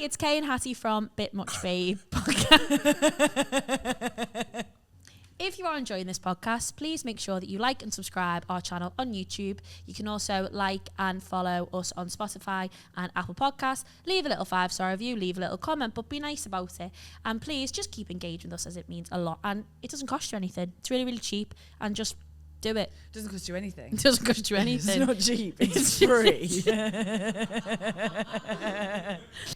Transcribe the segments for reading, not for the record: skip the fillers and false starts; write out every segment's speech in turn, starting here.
it's Kay and Hattie from Bit Much Babe. If you are enjoying this podcast, please make sure that you like and subscribe our channel on YouTube. You can also like and follow us on Spotify and Apple Podcasts. Leave a little 5-star review, leave a little comment, but be nice about it. And please just keep engaging with us, as it means a lot. And it doesn't cost you anything. It's really, really cheap. And just do it. It doesn't cost you anything. It doesn't cost you anything. It's not cheap. It's free.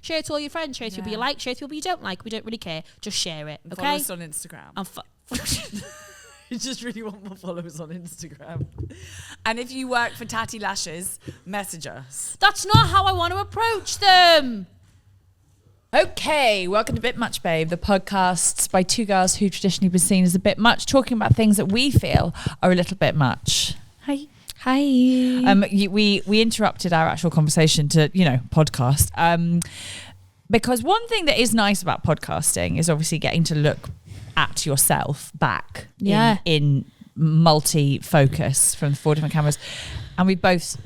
Share it to all your friends. Share it to people you like. Share it to people you don't like. We don't really care. Just share it. Okay? Follow us on Instagram. And You just really want more followers on Instagram. And if you work for Tatty Lashes, message us. That's not how I want to approach them. Okay, welcome to Bit Much Babe, the podcast by two girls who traditionally been seen as a bit much, talking about things that we feel are a little bit much. Hi. We interrupted our actual conversation to, podcast. Because one thing that is nice about podcasting is obviously getting to look at yourself back in multi-focus from 4 different cameras. And we both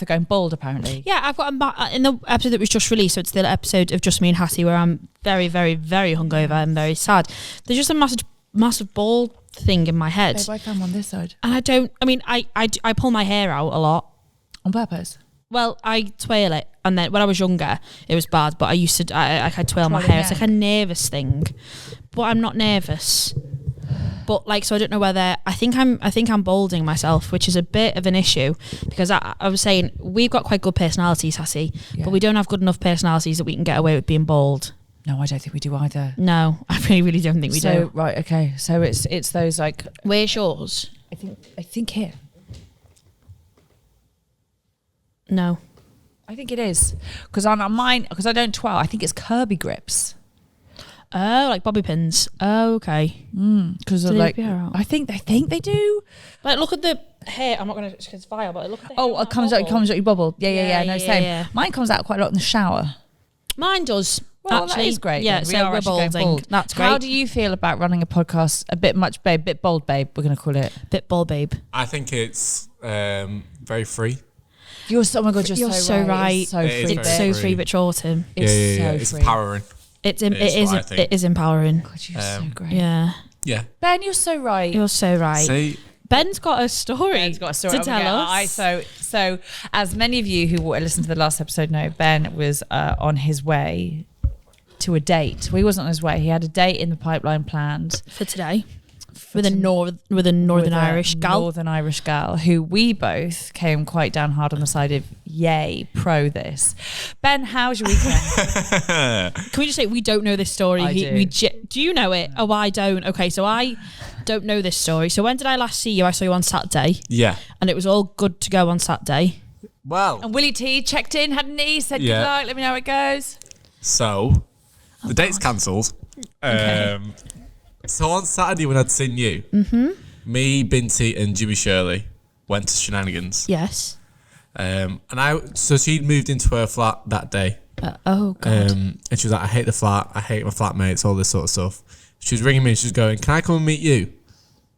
are going bald, apparently. Yeah, I've got in the episode that was just released, so it's the episode of Just Me and Hattie, where I'm very, very, very hungover and very sad. There's just a massive bald thing in my head. Babe, I found one this side. And I pull my hair out a lot. On purpose? Well, I twirl it, and then when I was younger, it was bad. But I used to, I twirl my hair. It's like a nervous thing, but I'm not nervous. But so I don't know whether I think I'm balding myself, which is a bit of an issue because I was saying we've got quite good personalities, Hattie, but we don't have good enough personalities that we can get away with being bald. No, I don't think we do either. No, I really don't think we do. Right, okay. So it's those Where's yours? I think here. No. I think it is. Because on mine, because I don't twirl, I think it's Kirby grips. Oh, like bobby pins. Oh, okay. Because I think they do. Look at the hair. I'm not going to, because it's vile, but look at the hair. Oh, it comes out your bubble. Yeah. No, same. Yeah. Mine comes out quite a lot in the shower. Mine does. Well, actually, that is great. Yeah, so we're balding. That's great. How do you feel about running a podcast, a bit much babe, bit bold babe, we're going to call it? Bit bald babe. I think it's very free. You're so right. It's so free but shorten. It's empowering. It is empowering. God, you're so great. Yeah. Ben, you're so right. You're so right. See? Ben's got a story to tell us. So as many of you who listened to the last episode know, Ben was on his way to a date. Well, he wasn't on his way. He had a date in the pipeline planned for today. With a Northern Irish gal who we both came quite down hard on the side of yay, pro this. Ben, how's your weekend? Can we just say we don't know this story? Do you know it? Oh, I don't. Okay, so I don't know this story. So when did I last see you? I saw you on Saturday. Yeah. And it was all good to go on Saturday. Well. And Willie T checked in, hadn't he? Said good luck, let me know how it goes. So, the date's cancelled. Okay. So on Saturday when I'd seen you, me, Binty and Jimmy Shirley went to Shenanigans. Yes. So she'd moved into her flat that day. Oh, God. And she was like, I hate the flat, I hate my flatmates, all this sort of stuff. She was ringing me and she was going, can I come and meet you?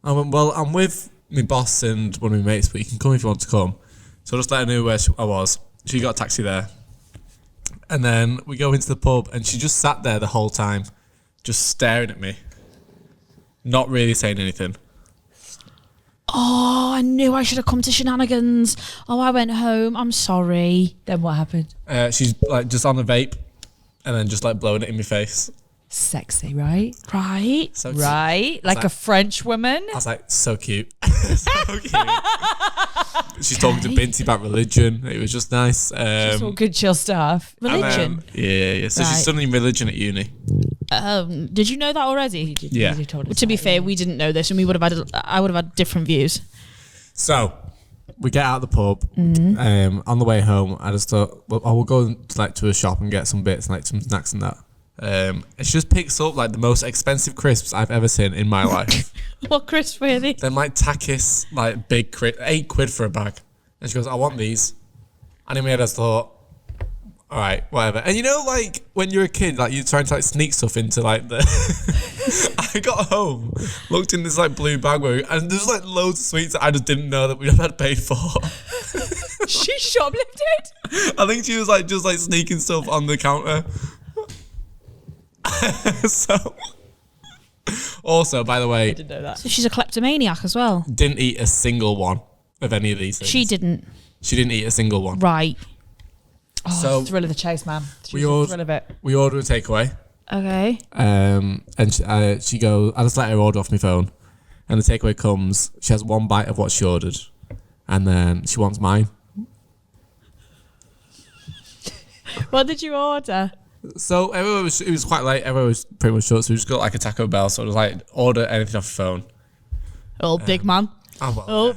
I went, well, I'm with my boss and one of my mates, but you can come if you want to come. So I just let her know where I was. She got a taxi there. And then we go into the pub and she just sat there the whole time, just staring at me. Not really saying anything. Oh, I knew I should have come to Shenanigans. Oh, I went home. I'm sorry. Then what happened? She's just on a vape and then just blowing it in my face. Sexy, right? Right. So right. Like a French woman. I was like, so cute. So cute. She's talking to Binty about religion. It was just nice. Just all good chill stuff. Religion? Yeah. So she's studying religion at uni. Did you know that already? He did, yeah. He told us to be fair, we didn't know this and I would have had different views. So we get out of the pub. On the way home, I just thought, well, I will go to a shop and get some bits, some snacks and that. It just picks up the most expensive crisps I've ever seen in my life. What crisps were they? They're Takis, big crisps, £8 for a bag. And she goes, I want these. And in my head I thought, all right, whatever. And when you're a kid, you're trying to sneak stuff into the. I got home, looked in this blue bag and there's loads of sweets that I just didn't know that we had paid for. She shoplifted? I think she was like just like sneaking stuff on the counter. So, also, by the way, I didn't know that. So she's a kleptomaniac as well. didn't eat a single one of any of these things. She didn't. She didn't eat a single one. Right. Oh, So- thrill of the chase, man. She's We the all- thrill of it. We ordered a takeaway. Okay. And she goes, I just let her order off my phone. And the takeaway comes, she has one bite of what she ordered. And then she wants mine. What did you order? So it was quite late. Everyone was pretty much short. So we just got like a Taco Bell. So it was like, order anything off your phone. Oh, big man.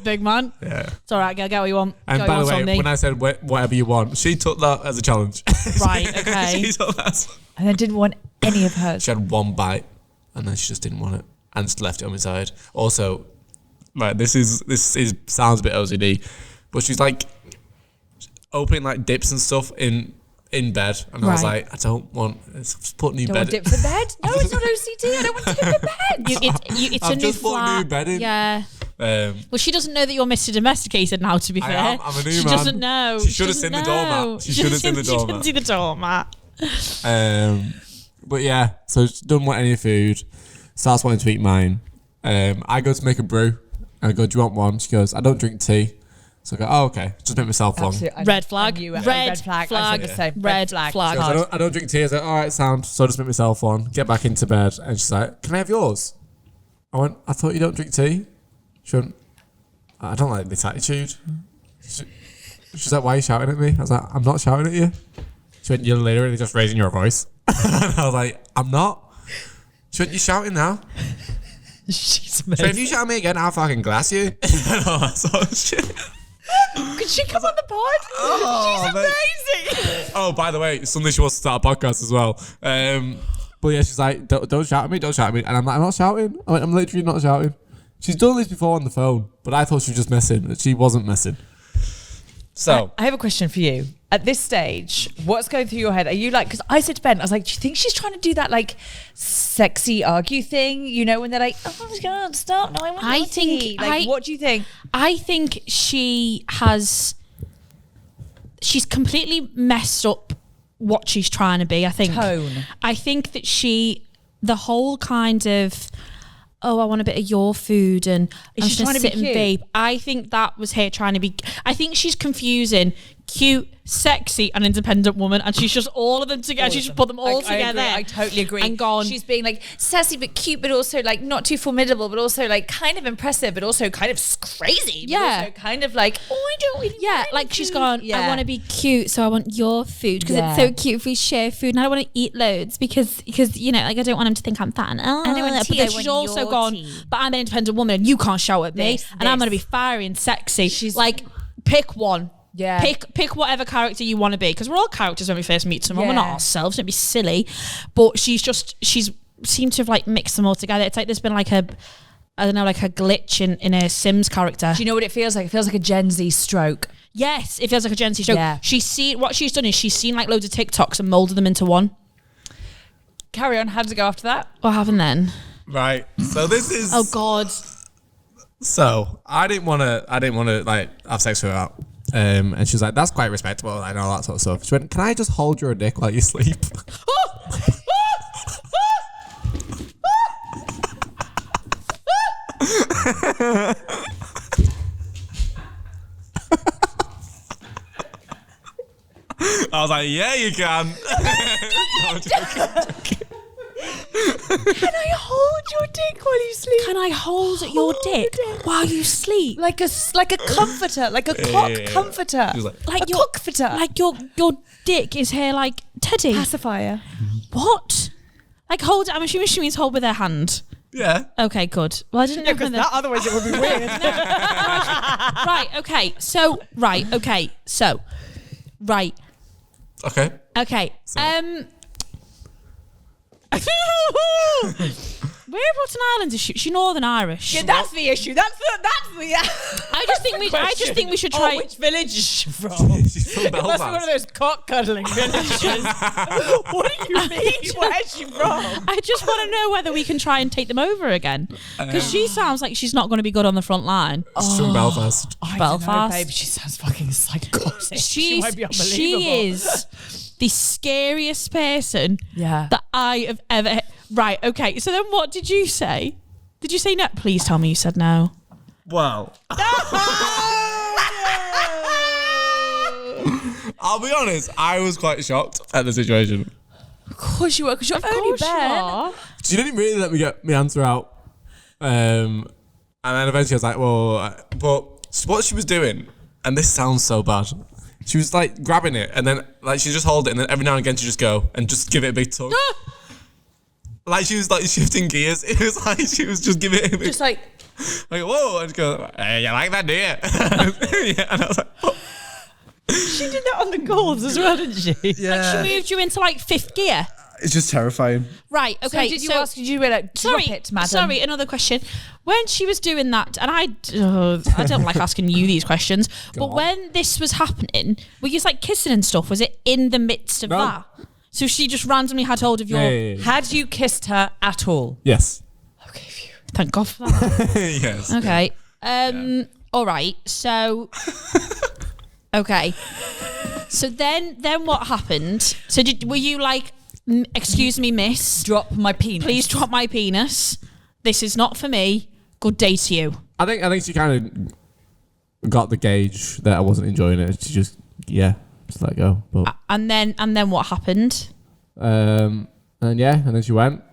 Big man. Yeah. It's all right, girl. Get what you want. And Get by what the you want way, on when I said whatever you want, she took that as a challenge. Right, okay. She took that. And I didn't want any of hers. She had one bite, and then she just didn't want it, and just left it on my side. Also, like this is sounds a bit OCD, but she's like opening like dips and stuff in bed, and I was Right. like, I don't want. Just put new Don't bed. want dips in bed? No, it's not OCD. I don't want dip in bed. It's I've a new just put a flat. new bed in. Yeah. Well, She doesn't know that you're Mr. Domesticated now, to be I fair. am. I'm a new she man. doesn't know. She should have doesn't seen the know. doormat. She should have seen the She didn't doormat. see the doormat. But yeah, so she doesn't want any food. Starts wanting to eat mine. I go to make a brew. I go, do you want one? She goes, I don't drink tea. So I go, oh, okay. Just make myself one. Absolutely. Red flag. Red flag. I said the same. Red flag. She goes, I don't drink tea. I was like, all right, sound. So I just make myself one. Get back into bed. And she's like, can I have yours? I went, I thought you don't drink tea. She went, I don't like this attitude. She's like, why are you shouting at me? I was like, I'm not shouting at you. She went, you're literally just raising your voice. And I was like, I'm not. She went, you're shouting now. She's So if amazing. you shout at me again, I'll fucking glass you. And all that sort of shit. Could she come on the pod? Oh, She's amazing. Oh, by the way, Sunday she wants to start a podcast as well. But yeah, she's like, don't shout at me, don't shout at me. And I'm like, I'm not shouting. I'm literally not shouting. She's done this before on the phone, but I thought she was just messing. She wasn't messing. So I have a question for you. At this stage, what's going through your head? Are you like, because I said to Ben, I was like, do you think she's trying to do that like sexy argue thing? You know, when they're like, oh, I'm just going to stop. No, I want I your think- tea. Like, what do you think? I think she's completely messed up what she's trying to be, I think. Tone. I think that the whole kind of, oh, I want a bit of your food and Is I'm she just trying gonna to be sit and cute? vape. I think that was her trying to be, I think she's confusing cute, sexy and independent woman, and she's just all of them together. She just put them all together. I totally agree. And gone. She's being like sassy but cute, but also like not too formidable, but also like kind of impressive, but also kind of crazy. But Yeah. also kind of like, oh, I don't really Yeah, want like any she's food. gone, Yeah. I want to be cute, so I want your food because Yeah. it's so cute if we share food, and I don't want to eat loads because you know, like I don't want them to think I'm fat. And, don't want tea, but then I she's want also your gone, tea. but I'm an independent woman and you can't shout at me, and I'm going to be fiery and sexy. She's- like, pick one. Yeah. Pick whatever character you want to be, because we're all characters when we first meet someone. We're Yeah. not ourselves. Don't be silly. But she's seemed to have like mixed them all together. It's like there's been like a glitch in a Sims character. Do you know what it feels like? It feels like a Gen Z stroke. Yes, it feels like a Gen Z show. Yeah. What she's done is she's seen like loads of TikToks and molded them into one. Carry on. How does it go after that? What happened then? right, so this is. Oh God. So I didn't want to like have sex with her. And she was like, that's quite respectable and all that sort of stuff. She went, can I just hold your dick while you sleep? I was like, yeah, you can. No, I'm joking. Can I hold your dick while you sleep? Can I hold your dick while you sleep? Like a comforter, like a cock Yeah. comforter, She was like, Like a your cockforter, like your dick is her like teddy. pacifier. What? Like hold? I'm assuming she means hold with her hand. yeah. Okay, good. Well, I didn't know whether- Otherwise, it would be weird. Right. Okay. So. Right. Okay. So. Right. Okay. Okay. So- Wait, Whereabouts in Ireland is she? She's Northern Irish. Yeah, that's the issue. That's the. I just think we should try. Oh, which village is she from? She's from It must be Belfast. one of those cock cuddling villages. What do you mean? Where's she from? I just want to know whether we can try and take them over again, because she sounds like she's not going to be good on the front line. She's from Belfast. I Belfast. don't know, babe. She sounds fucking psychotic. She might be unbelievable. She is the scariest person Yeah. that I have ever. Right. Okay. So then, what did you say? Did you say no? Please tell me you said no. Well, I'll be honest, I was quite shocked at the situation. Of course you were, because you're only Ben. She didn't really let me get my answer out. And then eventually I was like, well, but what she was doing, and this sounds so bad, she was like grabbing it, and then like she just hold it, and then every now and again she just go and just give it a big tug. Like she was like shifting gears. It was like she was just giving it a big, Just like, whoa, and just go, hey, you like that, do you? Yeah, and I was like, oh. she did that on the goals as well, didn't she? Yeah. She moved you into like fifth gear. It's just terrifying. Right. Okay. So did you like, drop it, madam? Sorry, another question. When she was doing that, and I don't like asking you these questions, but when this was happening, were you like kissing and stuff? Was it in the midst of that? So she just randomly had hold of your... Yeah. Had you kissed her at all? Yes. Okay, phew. Thank God for that. Yes. Okay. All right. So... Okay. So then what happened? So were you like, excuse me, miss? Drop my penis. Please drop my penis. This is not for me. Good day to you. I think she kind of got the gauge that I wasn't enjoying it. She just let it go. But And then what happened? and then she went,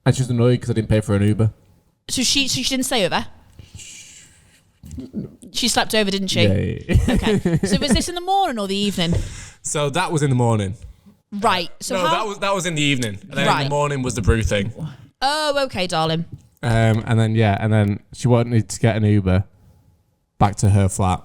and she was annoyed because I didn't pay for an Uber. So she didn't stay over. She slept over, didn't she? Yeah. Okay. So was this in the morning or the evening? So that was in the morning. Right. So that was in the evening, and then in Right. the morning was the brew thing. Oh, okay, darling. And then she wanted to get an Uber back to her flat.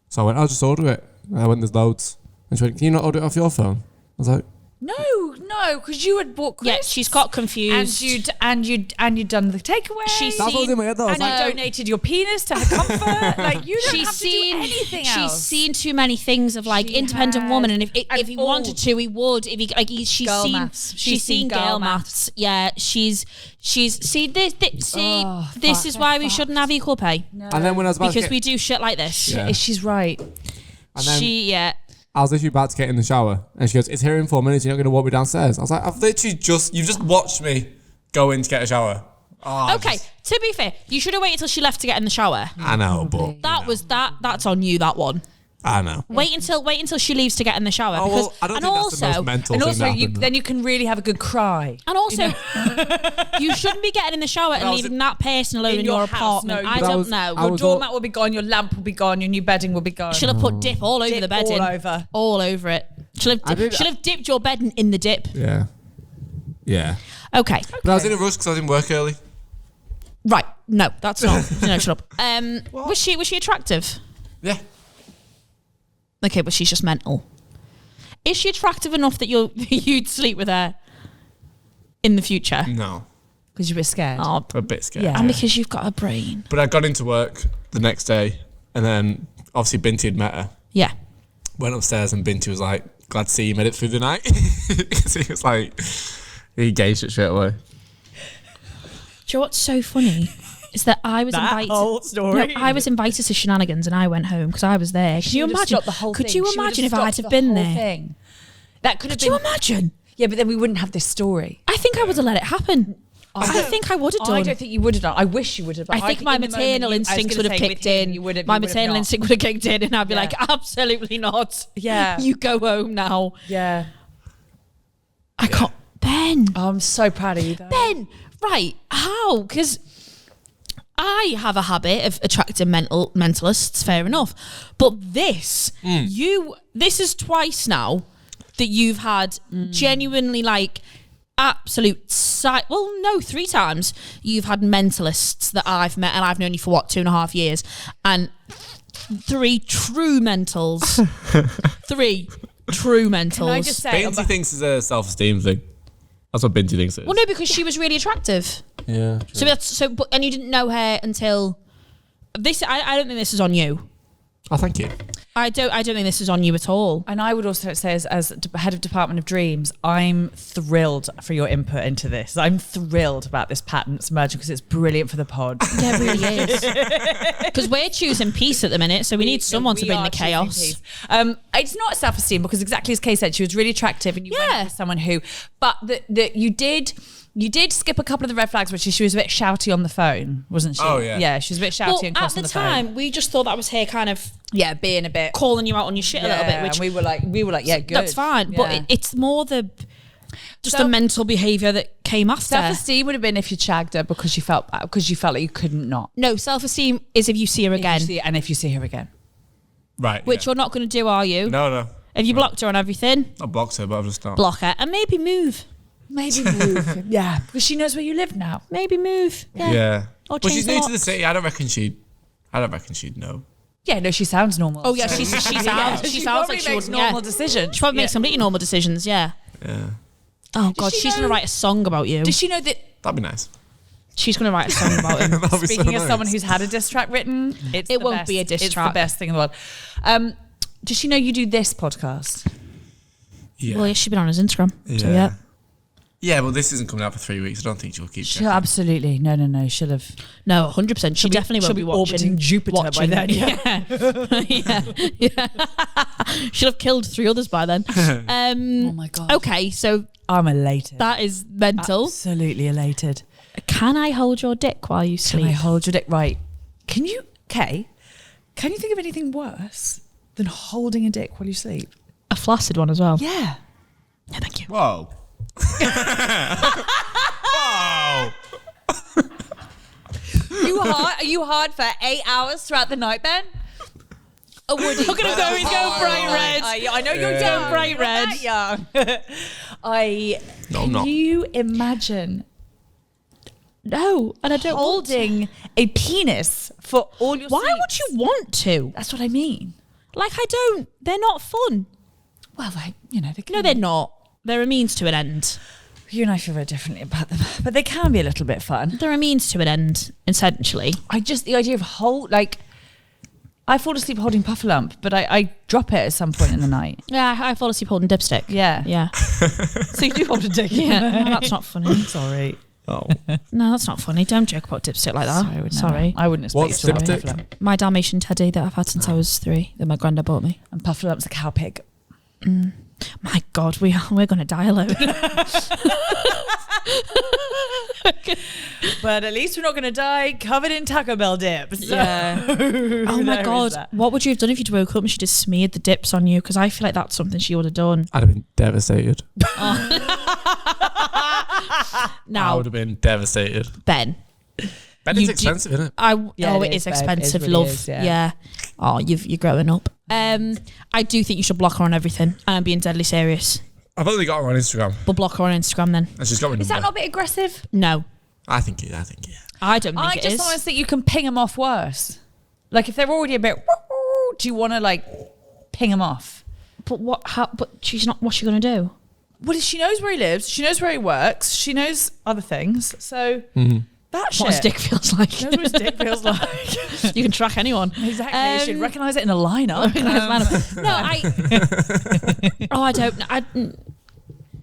So I went, I'll just order it. And I went, there's loads. And she went, can you not order it off your phone? I was like, No, because you had bought crisps. Yeah, she's got confused. And you'd done the takeaway. She's that's what was in my head though. I was and you like, donated your penis to her comfort. Like you don't have to do anything else. She's seen too many things of like She independent has. woman, and if And he wanted to, he would. If he like, she's Girl seen maths. she's seen girl maths. Yeah, she's see this. Oh, this fuck, is why we fuck. shouldn't have equal pay, and then when I was about because to we do shit like this. Yeah. She's right. and then I was literally about to get in the shower, and she goes, it's here in 4 minutes, you're not going to walk me downstairs. I was like, you've just watched me go in to get a shower. Okay, to be fair, you should have waited till she left to get in the shower. I know, but That's on you, that one. I know. Wait until she leaves to get in the shower. Oh, Because, well, I don't and think also, that's the most mental And thing also, that happened. then you can really have a good cry. And also, you shouldn't be getting in the shower and leaving that person alone in your apartment. No, I you don't know. Your doormat will be gone, your lamp will be gone, your new bedding will be gone. She'll have put dip all over Dip the bedding. all over. All over it. She'll have dipped your bedding in the dip. Yeah. Okay. But I was in a rush because I was in work early. Right. No, that's not. No, shut up. Was she attractive? Yeah. Okay, but she's just mental. Is she attractive enough that you'd sleep with her in the future? No. Because you were scared. Oh, A bit scared. Yeah. and because you've got a brain. But I got into work the next day, and then obviously Binti had met her. Yeah. Went upstairs, and Binti was like, glad to see you made it through the night. Because he was like, he gauged it straight away. Do you know what's so funny? Is that I was invited. whole story. No, I was invited to shenanigans and I went home because I was there. Can you imagine? Could you imagine if I had been there? That could have Could been. you imagine? Yeah, but then we wouldn't have this story. I think I would have let it happen. I think I would have done. I don't think you would have done. I wish you would have done. I think my maternal instincts would have kicked in. My maternal instinct would have kicked in, and I'd be like, absolutely not. Yeah. You go home now. Yeah. I can't. Ben. Oh, I'm so proud of you, though. Ben. Right. How? Because I have a habit of attracting mentalists, fair enough. But this is twice now that you've had genuinely like absolute 3 times you've had mentalists that I've met, and I've known you for 2.5 years, and 3 true mentals. 3 true mentals. Can I just say, Binti thinks it's a self-esteem thing. That's what Binti thinks it is. Well, no, because she was really attractive. Yeah. So and you didn't know her until this. I don't think this is on you. Oh, thank you. I don't think this is on you at all. And I would also say, as head of Department of Dreams, I'm thrilled for your input into this. I'm thrilled about this pattern that's emerging because it's brilliant for the pod. Yeah, it really is. Because we're choosing peace at the minute, so we need someone to bring the chaos. It's not self-esteem because exactly as Kay said, she was really attractive and you went for someone who, but that you did skip a couple of the red flags, which she was a bit shouty on the phone, wasn't she? Oh, yeah. Yeah, she was a bit shouty and cross on the phone. At the time, we just thought that was her kind of being a bit calling you out on your shit a little bit. Which we were like, yeah, good. That's fine, but it's more the mental behaviour that came after. Self-esteem would have been if you shagged her because you felt like you couldn't not. No, self-esteem is if you see her again, if you see her again, right? Which you're not going to do, are you? No. Have you blocked her on everything? I blocked her, but I've just not. Block her and maybe move. Maybe move. Yeah, because she knows where you live now. Maybe move. Yeah. Or but she's change the new to locks. the city. I don't reckon she'd know. Yeah, no, she sounds normal. Oh yeah, she sounds like she makes would normal decisions. She probably makes completely normal decisions. Yeah. Yeah. Oh God, she's going to write a song about you. Does she know that? That'd be nice. She's going to write a song about him. That'd be Speaking so of nice. someone who's had a diss track written, it won't be a diss track. It's the best thing in the world. Does she know you do this podcast? Yeah. Well, yeah, she's been on his Instagram. So yeah. Yeah, well, this isn't coming out for 3 weeks. I don't think she'll keep checking. Absolutely. No. She'll have. No, 100%. She definitely won't be watching. Orbiting Jupiter by then. Yeah. She'll have killed 3 others by then. Oh my God. Okay, so I'm elated. that is mental. Absolutely elated. Can I hold your dick while you sleep? Can I hold your dick? Right. Can you think of anything worse than holding a dick while you sleep? A flaccid one as well. Yeah. Yeah, thank you. Whoa. Whoa. Are you hard for 8 hours throughout the night, Ben? Oh, Woody. Look at him go, he's going bright red. I know you're young. Bright red. Can you imagine No, and I don't holding a penis for all your Why sleeps? would you want to? That's what I mean. Like, I don't. They're not fun. Well, they can. No, they're not. They're a means to an end. You and I feel very differently about them, but they can be a little bit fun. They're a means to an end, essentially. The idea of I fall asleep holding Puffalump, but I drop it at some point in the night. Yeah, I fall asleep holding dipstick. Yeah. Yeah. So you do hold a dick. Yeah. No, that's not funny. Sorry. Oh. No, that's not funny. Don't joke about dipstick like that. Sorry. I wouldn't expect What's you to hold dipstick? Puffalump. My Dalmatian teddy that I've had since I was 3, that my granddad bought me. And Puffalump's a cow pig. My God, we're going to die alone. But at least we're not going to die covered in Taco Bell dips. Yeah. Oh my God. What would you have done if you'd woke up and she just smeared the dips on you? Because I feel like that's something she would have done. I'd have been devastated. Now, I would have been devastated. Ben. Ben is expensive, isn't it? It is expensive, really love. is, yeah. Oh, you're growing up. I do think you should block her on everything. And I'm being deadly serious. I've only got her on Instagram. But block her on Instagram then. And she's got my Is that number. not a bit aggressive? No. I think yeah. I don't think I it just is. honestly think you can ping them off worse. Like if they're already a bit, do you want to ping them off? But but she's not. What's she going to do? Well, she knows where he lives. She knows where he works. She knows other things. So that shit. What his dick feels like. She knows what his dick feels like. You can track anyone. Exactly. You should recognise it in a lineup.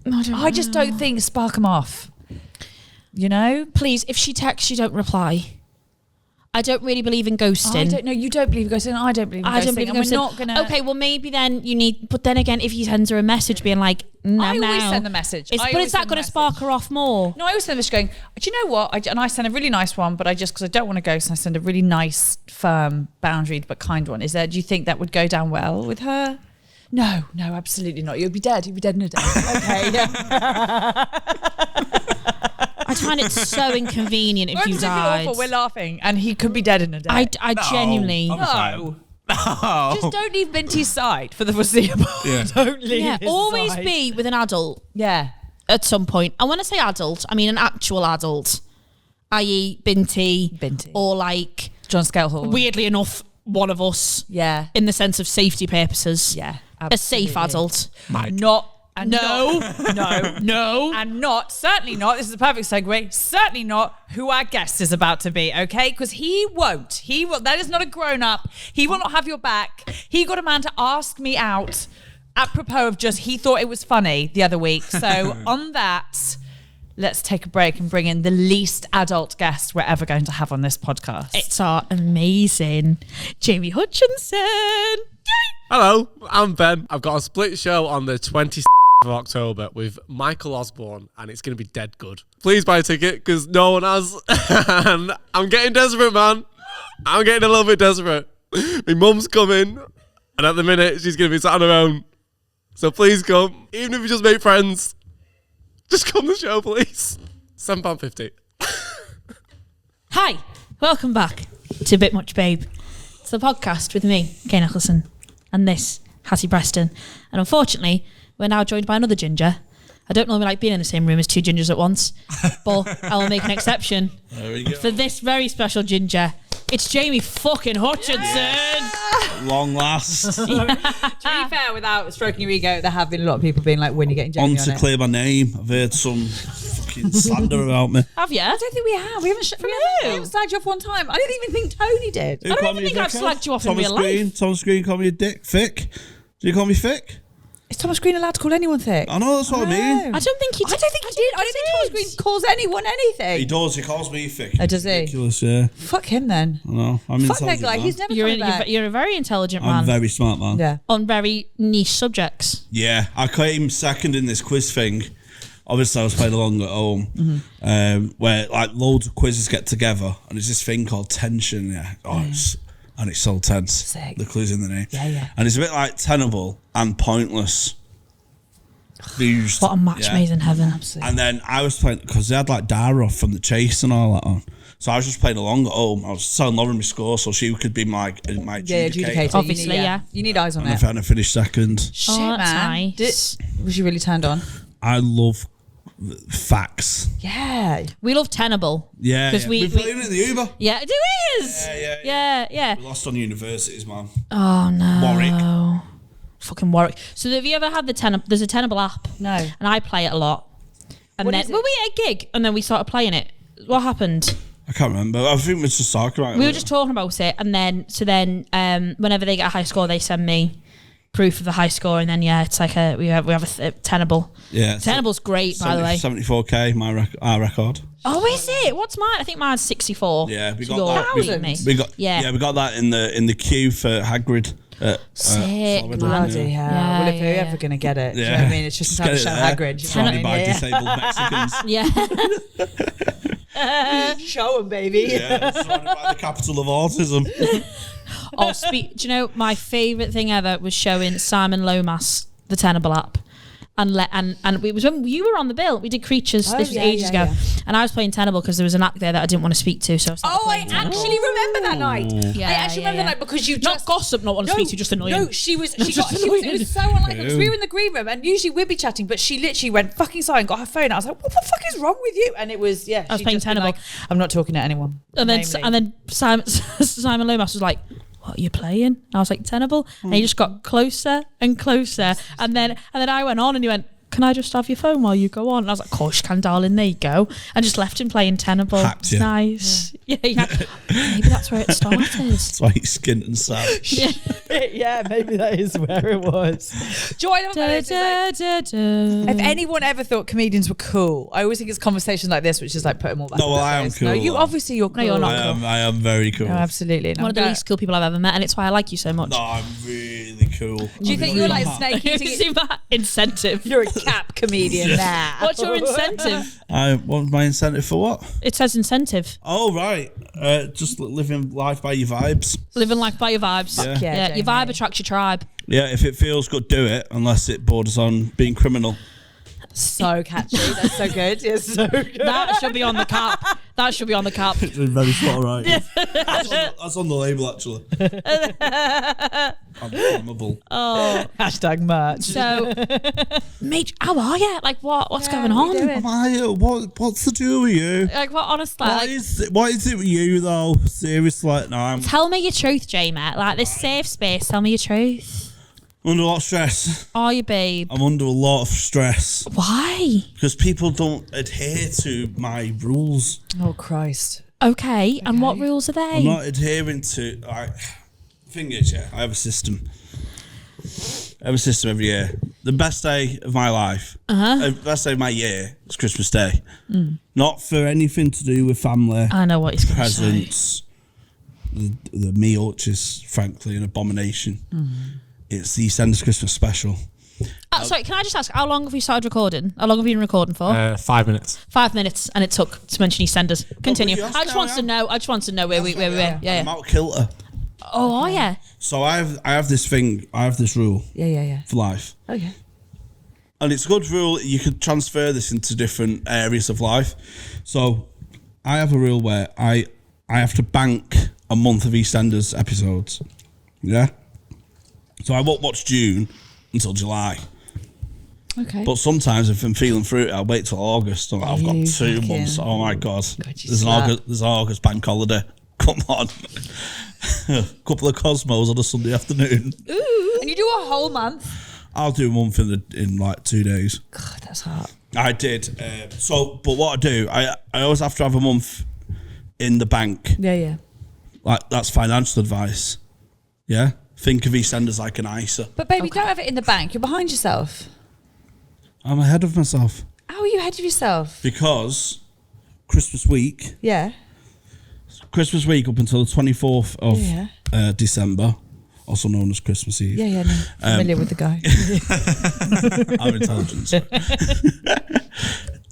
I just don't think spark them off. You know? Please, if she texts you, don't reply. I don't really believe in ghosting. I don't know. You don't believe in ghosting. I don't believe in ghosting. I don't believe in ghosting. We're not going to... Okay, well, maybe then you need... But then again, if he sends her a message being like, no, I always send the message. But is that going to spark her off more? No, I always send this going, do you know what? And I send a really nice one, but because I don't want to ghost, I send a really nice, firm, boundaried, but kind one. Do you think that would go down well with her? No, absolutely not. You'd be dead. You'd be dead in a day. Okay, yeah. I find it so inconvenient if you died. Awful. We're laughing, and he could be dead in a day. I genuinely... No. Just don't leave Binty's side for the foreseeable. Yeah. Don't leave his always side. be with an adult. Yeah. At some point. And when I say adult, I mean an actual adult. I.e. Binty. Or John Skelhorn. weirdly enough, one of us. Yeah. In the sense of safety purposes. Yeah. A safe adult. Mike. Not And No. no, and certainly not, this is a perfect segue, certainly not who our guest is about to be, okay? Because he will, that is not a grown-up. He will not have your back. He got a man to ask me out apropos of just, he thought it was funny the other week. So on that, let's take a break and bring in the least adult guest we're ever going to have on this podcast. It's our amazing Jamie Hutchinson. Hello, I'm Ben. I've got a split show on the 26th of October with Michael Osborne, and it's going to be dead good. Please buy a ticket, because no one has. And I'm getting desperate, man. I'm getting a little bit desperate. My mum's coming, and at the minute, she's going to be sat on her own. So please come. Even if you just make friends, just come to the show, please. £7.50. Hi, welcome back to Bit Much Babe. It's the podcast with me, Nicholson, and this, Hatty Preston. And unfortunately, we're now joined by another ginger. I don't normally like being in the same room as two gingers at once, but I will make an exception for this very special ginger. It's Jamie fucking Hutchinson. Yeah. Long last. To be fair, without stroking your ego, there have been a lot of people being like, when are you getting Jamie on to clear my name. I've heard some fucking slander about me. Have you? I don't think we have. We haven't slagged you off one time. I didn't even think Tony did. Who I called don't me think a I've dickhead? slagged you off Thomas in real Green. life. Thomas Green called me a dick. Thick. Do you call me thick? Is Thomas Green allowed to call anyone thick? I know, that's what I mean. I don't think he I don't think he did. I don't think Thomas Green calls anyone anything. He does. He calls me thick. Oh, does he? Ridiculous, yeah. Fuck him then. I know. I'm Fuck that intelligent, guy. man. He's never You're, coming back. you're a very intelligent I'm man very smart, man. Yeah. on very niche subjects. Yeah, I came second in this quiz thing. Obviously, I was playing along at home, where like loads of quizzes get together, and there's this thing called tension. Yeah, and it's so tense. Sick. The clue's in the name. Yeah. And it's a bit like tenable and pointless. Fused. What a match made in heaven. Absolutely. And then I was playing because they had like Dara off from the Chase and all that on. So I was just playing along at home. I was telling Lauren my score so she could be my adjudicator. Obviously, yeah. You need eyes on And I it. found I finished second. Shit, Oh, that's man. nice. Was you really turned on? I love facts. Yeah. We love Tenable. Yeah, 'Cause yeah. we- We're playing it in the Uber. Yeah, it is. Yeah. We lost on universities, man. Oh no. Warwick. Fucking Warwick. So have you ever had there's a Tenable app? No. And I play it a lot. And What then is it? well, we had a gig and then we started playing it. What happened? I can't remember. I think we were just talking about it. We were just talking about it, and then whenever they get a high score, they send me proof of the high score, and then it's like we have a Tenable. Yeah. Tenable's great, by the way. 74k, our record. Oh, is it? What's mine? I think mine's 64. Yeah, we So got you're that. beating me. We got Yeah. we got that in the queue for Hagrid. Sick, Florida, man. Bloody hell. Yeah, Well, if you're yeah. ever going to get it, do you know Yeah. what I mean? It's just time to show Hagrid. You know what I Surrounded by mean? disabled Mexicans. Yeah. Show him, baby. Yeah, surrounded by the capital of autism. Do you know my favourite thing ever was showing Simon Lomas the Tenable app. And it was when you were on the bill. We did Creatures. This was ages ago, and I was playing Tenable because there was an act there that I didn't want to speak to. So I started Oh, I playing Tenable. actually remember that night. Yeah, I actually remember that night because you not just gossip, not want to speak to, just annoying. No, she was. It was so unlike because we were in the green room and usually we'd be chatting, but she literally went fucking silent, got her phone. I was like, "What the fuck is wrong with you?" And it was I was playing Tenable. Like, I'm not talking to anyone. And then Simon Lomas was like, "What are you playing?" And I was like, "Tenable." And he just got closer and closer. And then I went on, and he went, "Can I just have your phone while you go on?" And I was like, "Of course you can, darling, there you go." And just left him playing Tenable. Hacked It's you. nice. Yeah. Maybe that's where it started. That's why he's skint and sad. Yeah, maybe that is where it was. Joy, if anyone ever thought comedians were cool, I always think it's conversations like this, which is like put them all back. No, well, in I am place. cool, No, you though. obviously you're cool. No, you're not. I am very cool. No, absolutely. One of the least cool people I've ever met, and it's why I like you so much. No, I'm really cool. Do you think you're like snake You eating? see that incentive? You're a cap comedian now. What's your incentive? What's my incentive for what? It says incentive. Oh, right. Just living life by your vibes. Living life by your vibes. Yeah. Yeah, your vibe attracts your tribe. Yeah, if it feels good, do it, unless it borders on being criminal. So catchy. That's so good. It's so good. That should be on the cap. That should be on the cap. It's very spot right. That's on the label, actually. I'm flammable. Oh, Hashtag merch. so, mate, how are you? Like, what's going on? Am I, what's the deal with you? Like, what? Honestly, What is it with you, though? Seriously, no, tell me your truth, Jamie. Like, this safe space. Tell me your truth. I'm under a lot of stress. Are you, babe? I'm under a lot of stress. Why? Because people don't adhere to my rules. Oh, Christ. Okay, and what rules are they? I'm not adhering to... thing is, yeah, I have a system. Every year. The best day of my life, the best day of my year is Christmas Day. Not for anything to do with family. I know what he's going to say. Presents, the meal, which is frankly an abomination. It's the EastEnders Christmas special. Sorry, can I just ask, how long have you started recording? How long have you been recording for? 5 minutes. 5 minutes, and it took to mention EastEnders. Continue. I just want to know where we were. Yeah. I'm out of kilter. Oh, yeah. So I have this thing. I have this rule. Yeah. For life. Okay. And it's a good rule. You could transfer this into different areas of life. So I have a rule where I have to bank a month of EastEnders episodes. Yeah. So I won't watch June until July. Okay. But sometimes if I'm feeling through it, I'll wait till August. So I've got 2 months. Oh my God. There's an August bank holiday. Come on. A couple of Cosmos on a Sunday afternoon. Ooh. And you do a whole month? I'll do a month in like 2 days. God, that's hard. I did. But what I do, I always have to have a month in the bank. Yeah. Like, that's financial advice. Yeah? Think of EastEnders like an ISA. But baby, don't have it in the bank. You're behind yourself. I'm ahead of myself. How are you ahead of yourself? Because Christmas week up until the 24th of December, also known as Christmas Eve. Yeah, no, familiar with the guy. I'm intelligent.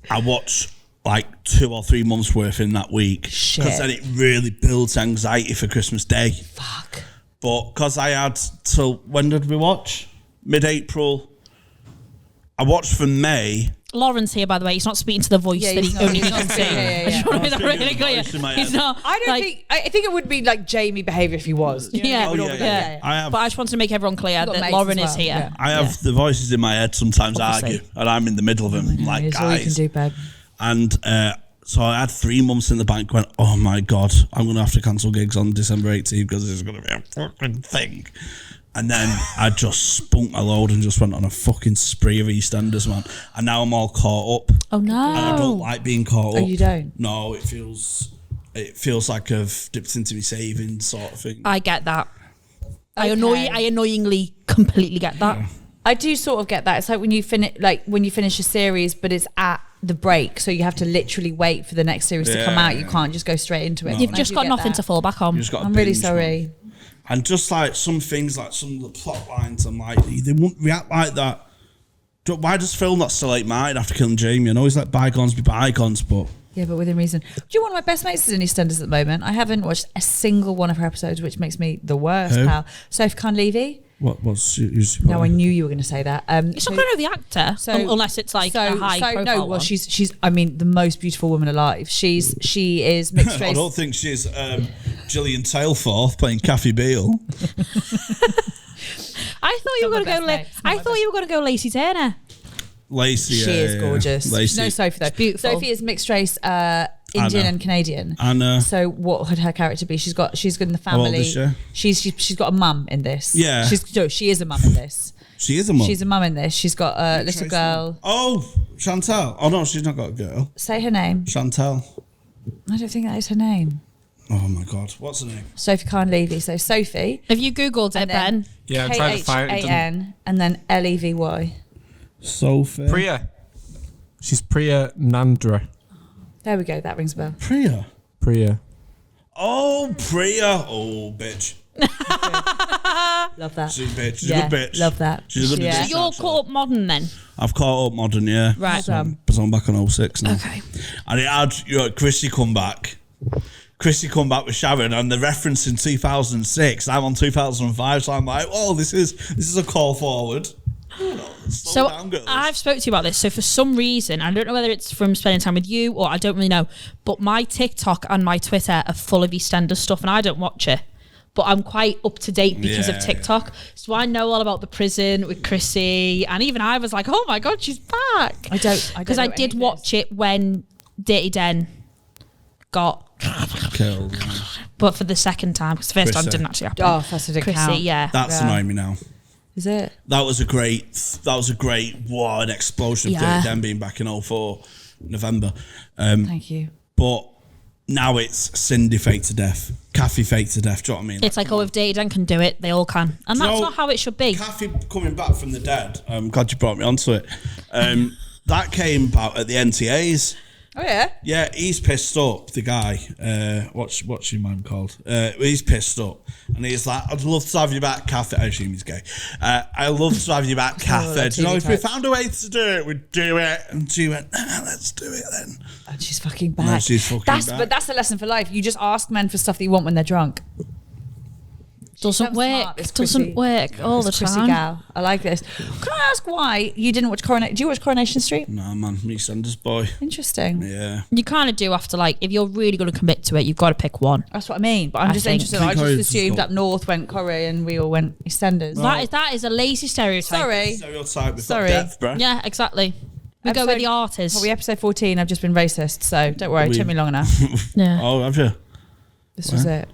I watch like 2 or 3 months worth in that week. Shit. Because then it really builds anxiety for Christmas Day. Fuck. But because I had till, when did we watch? Mid-April. I watched from May. Lauren's here, by the way. He's not speaking to the voice that he only can see. I just want to make that really clear. He's not. I think it would be like Jamie behaviour if he was. Yeah. But I just wanted to make everyone clear that Lauren is here. Yeah. I have the voices in my head sometimes argue, and I'm in the middle of them. I'm like, it's guys. all you can do, babe. And so I had 3 months in the bank. Went, oh my God, I'm going to have to cancel gigs on December 18th because this is going to be a fucking thing. And then I just spunked my load and just went on a fucking spree of EastEnders, man. And now I'm all caught up. Oh no! And I don't like being caught up. Oh, you don't? No, it feels like I've dipped into my savings sort of thing. I get that. Okay. I annoyingly completely get that. Yeah. I do sort of get that. It's like when you finish a series, but it's at the break, so you have to literally wait for the next series to come out. You can't just go straight into it. No. You've just got nothing to fall back on. I'm really sorry. Man. And just like some things, like some of the plot lines, I'm like, they wouldn't react like that. Why does Phil not still like Martin after killing Jamie? I know he's like bygones be bygones, but... Yeah, but within reason. Do you know one of my best mates is in EastEnders at the moment? I haven't watched a single one of her episodes, which makes me the worst, pal. Sophie Khan-Levy. What's No, I knew you were going to say that. It's not going to know the actor, unless it's like a high profile no, well, one. she's. I mean, the most beautiful woman alive. She is mixed race. I don't think she's Gillian Tailforth playing Kathy Beale. I thought you were going to go Lacey Turner. Lacey, she is gorgeous. Lacey. No, Sophie though. Beautiful. Sophie is mixed race, Indian and Canadian. Anna. So what would her character be? She's good in the family. How old is she? She's got a mum in this. Yeah. She is a mum in this. She is a mum. She's a mum in this. She's got a little girl. Oh, Chantal. Oh no, she's not got a girl. Say her name. Chantal. I don't think that is her name. Oh my God, what's her name? Sophie Khan-Levy. So Sophie. Have you Googled it, Ben? Yeah, I'm trying to find it. K-H-A-N and then Levy. Sophie. Priya. She's Priya Nandra. There we go. That rings a bell. Priya. Oh, Priya. Oh, bitch. Love that. She's a bitch. She's a good bitch. Love that. She's a good Yeah. bitch. So you're caught up modern then? I've caught up modern, yeah. Right. So I'm back on 06 now. Okay. And it had, Chrissy come back. Chrissy come back with Sharon, and the reference in 2006. I'm on 2005, so I'm like, oh, this is a call forward. So I've spoke to you about this. So for some reason, I don't know whether it's from spending time with you or I don't really know, but my TikTok and my Twitter are full of EastEnders stuff, and I don't watch it. But I'm quite up to date because of TikTok. Yeah. So I know all about the prison with Chrissy, and even I was like, oh my God, she's back. I don't because I did watch it when Dirty Den got killed. But for the second time, because the first time didn't actually happen. Oh, that's a Chrissy, count. yeah. That's annoying me now. Is it? That was a great an explosion of Dirty Den being back in 04 November. Thank you. But now it's Cindy fake to death, Kathy fake to death. Do you know what I mean? It's like, if Dirty Den can do it, they all can. And that's not how it should be. Kathy coming back from the dead. I'm glad you brought me onto it. That came about at the NTAs. Oh yeah? Yeah, he's pissed up, the guy. What's your man called? He's pissed up. And he's like, I'd love to have you back, Kathy. I assume he's gay. I'd love to have you back, Kathy. If we found a way to do it, we'd do it. And she went, let's do it then. And she's fucking back. No, she's fucking back. But that's the lesson for life. You just ask men for stuff that you want when they're drunk. Doesn't work all the Chrissy time. gal. I like this. Can I ask why you didn't watch Coronation? Do you watch Coronation Street? No, man, me Sanders boy. Interesting. Yeah. You kind of do have to, like, if you're really going to commit to it, you've got to pick one. That's what I mean. But I'm just interested. I just assumed up north went Corrie and we all went EastEnders. Well, that is a lazy stereotype. Sorry. Stereotype with death, bruh. Yeah, exactly. We go with the artists. Probably episode 14. I've just been racist, so don't worry. It took me long enough. Yeah. Oh, have you? This was it.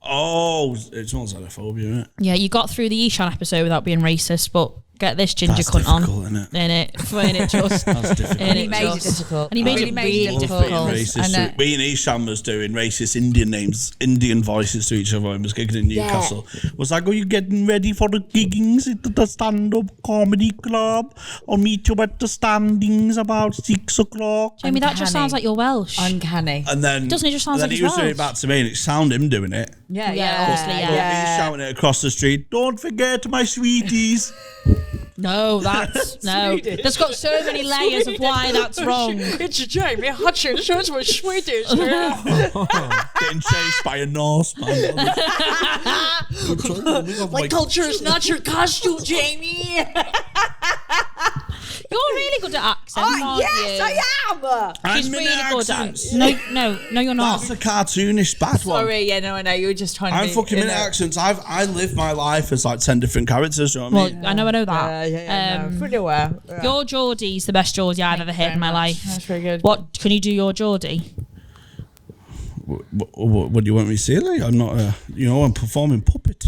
Oh, it's all xenophobia, isn't it? Yeah, you got through the Eshan episode without being racist, but get this ginger cunt on. Isn't it just. That's difficult. And he made it difficult. And he made it really difficult. Racist. Me and Eshan was doing racist Indian names, Indian voices to each other and was gigging in Newcastle. Was like, are you getting ready for the giggings at the stand-up comedy club? I'll meet you at the standings about 6 o'clock. Jamie, that just sounds like you're Welsh. Uncanny. And then, doesn't it just sound like he was doing it back to me and it sounded him doing it. Obviously. He's shouting it across the street, don't forget my sweeties. No, that's no. That's got so many layers of why that's wrong. It's Jamie Hutchinson, my sweeties. Getting chased by a Norseman. My culture is not your costume, Jamie. You're really good at accents, aren't you? I am. She's I'm really in good at accents. No, you're not. That's a cartoonish bad one. Sorry, I know. You were just trying to I'm fucking in accents. I live my life as like 10 different characters. You know what I mean? I know that. Pretty well. Your Geordie's the best Geordie I've ever heard in my life. That's very good. What can you do your Geordie? What do you want me to say? Like, I'm not I'm performing puppet.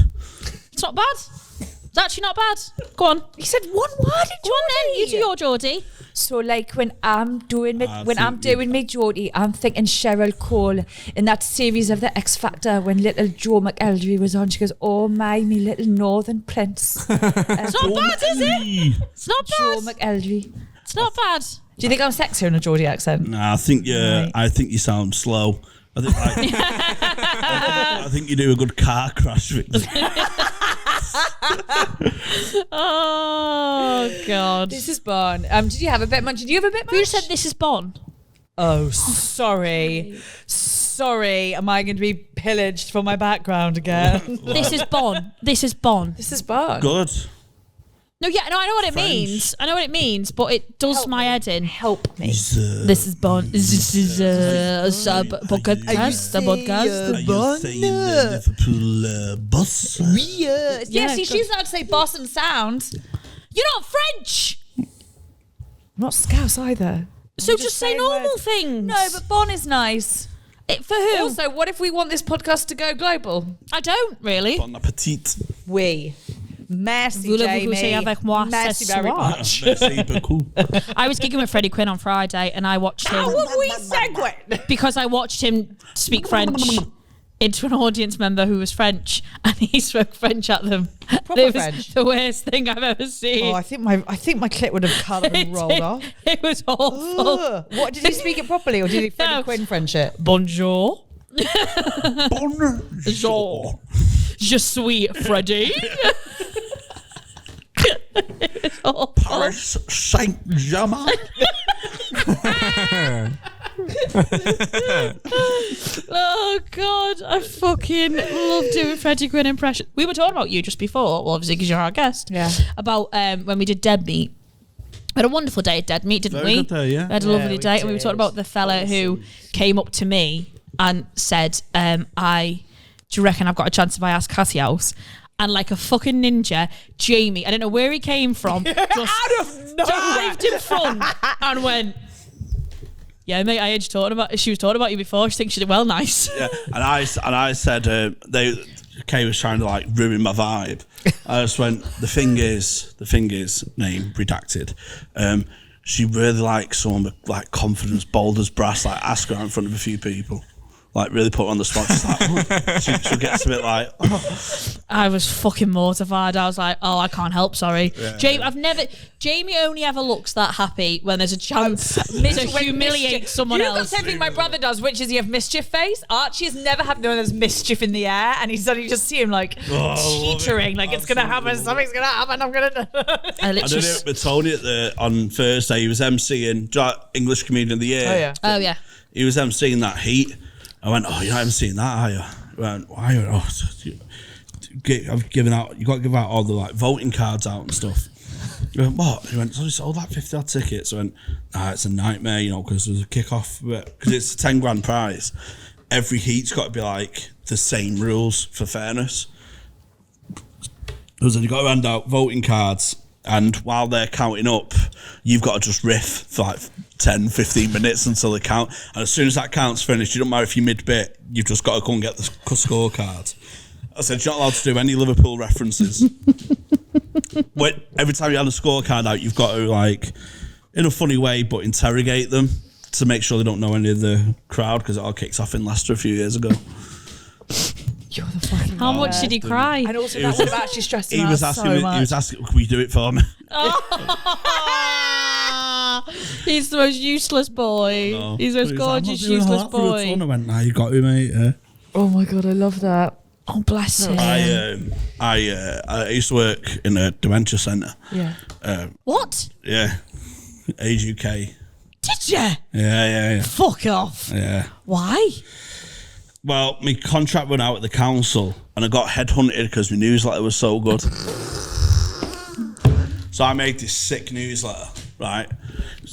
It's not bad. It's actually not bad. Go on. You said one word. Go on then. You do your Geordie. So like when I'm doing my Geordie, I'm thinking Cheryl Cole in that series of The X Factor when little Joe McElderry was on. She goes, "Oh my, me little northern prince." It's not bad, is it? It's not bad. Joe McElderry. It's not bad. Do you think I'm sexier in a Geordie accent? Nah, I think you sound slow. I think you do a good car crash. Oh God. This is Bon. Did you have a bit much? Did you have a bit much? Who said this is Bon? Oh, sorry. Am I going to be pillaged for my background again? This is Bon. This is Bon. This is Bon. Good. No, I know what it means. I know what it means, but it does my head in. Help me. This is Bon. This is podcast. The podcast. Are you saying the Liverpool bus? Yeah, see, she's allowed to say boss and sound. You're not French. I'm not Scouse either. So just say normal things. No, but Bon is nice. For who? Also, what if we want this podcast to go global? I don't really. Bon appetit. Merci, Jamie. Avec moi, Merci very much. Merci beaucoup. I was gigging with Freddie Quinn on Friday and I watched him. How have we segued? Because I watched him speak French into an audience member who was French and he spoke French at them. It was French. the worst thing I've ever seen. Oh, I think my clit would have cut and rolled off. It was awful. What, did he speak it properly or did he Freddie Quinn French it? Bonjour. Bonjour. Je suis Freddie. Paris Saint-Germain. Oh God, I fucking love doing Freddie Quinn impressions. We were talking about you just before, well, obviously because you're our guest. Yeah. About when we did Dead Meat. We had a wonderful day at Dead Meat, didn't Very we? good day, yeah. We had a lovely day, and we were talking about the fella who came up to me and said, "Do you reckon I've got a chance if I ask Hattie House?" And like a fucking ninja, Jamie, I don't know where he came from, just Out of nowhere. dived in front and went, "Yeah, mate, she was talking about you before. She thinks she did well, nice." Yeah, and I said Kay was trying to like ruin my vibe. I just went, the thing is, name redacted. She really likes someone with like confidence, bold as brass, like ask her out in front of a few people. Like really put her on the spot. She's like, she gets a bit like, I was fucking mortified. I was like, oh, I can't help, sorry. Yeah. Jamie only ever looks that happy when there's a chance to humiliate someone else. You've got the same thing my brother does, which is he have mischief face. Archie has never had when there's mischief in the air, and you just see him like teetering, like it's gonna happen, something's gonna happen, I'm gonna. I did it with Tony on Thursday. He was emceeing English Comedian of the Year. Oh yeah. He was emceeing that heat. I went, oh, you haven't seen that, are you? I went, why? I went, I've given out, you got to give out all the like voting cards out and stuff. He went, what? He went, so you sold that 50 odd tickets. I went, nah, it's a nightmare, because there's a kick-off, because it's a 10 grand prize. Every heat's got to be like the same rules for fairness. So you got to hand out voting cards, and while they're counting up, you've got to just riff for like 10, 15 minutes until they count. And as soon as that count's finished, you don't matter if you're mid-bit, you've just got to go and get the scorecard. I said, you're not allowed to do any Liverpool references. Every time you have a scorecard out, you've got to, like, in a funny way, but interrogate them to make sure they don't know any of the crowd, because it all kicked off in Leicester a few years ago. You're the fucking How much did he cry? And also that would have actually stressed him out asking, so much. He was asking, can you do it for me? He's the most useless boy. No. He's the most gorgeous, useless boy. I went, nah, you got to, mate. Yeah. Oh my God, I love that. Oh, bless him. I used to work in a dementia centre. Yeah. What? Yeah. Age UK. Did you? Yeah. Fuck off. Yeah. Why? Well, my contract went out at the council and I got headhunted because my newsletter was so good. So I made this sick newsletter, right?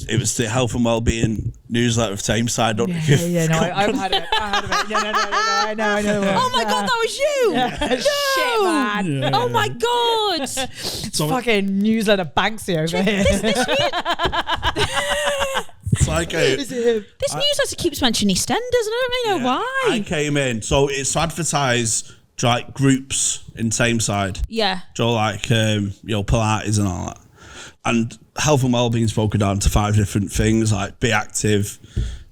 It was the health and wellbeing newsletter of Tameside. I've had it. No, I know. Oh my God, that was you! Yeah. No! Shit, man. Yeah. Oh my God! It's fucking newsletter Banksy over here. It's like this newsletter keeps mentioning EastEnders, and I don't really know why. I came in, so it's to advertise like groups in Tameside. Yeah. So like Pilates and all that. And health and wellbeing's broken down to 5 different things, like be active,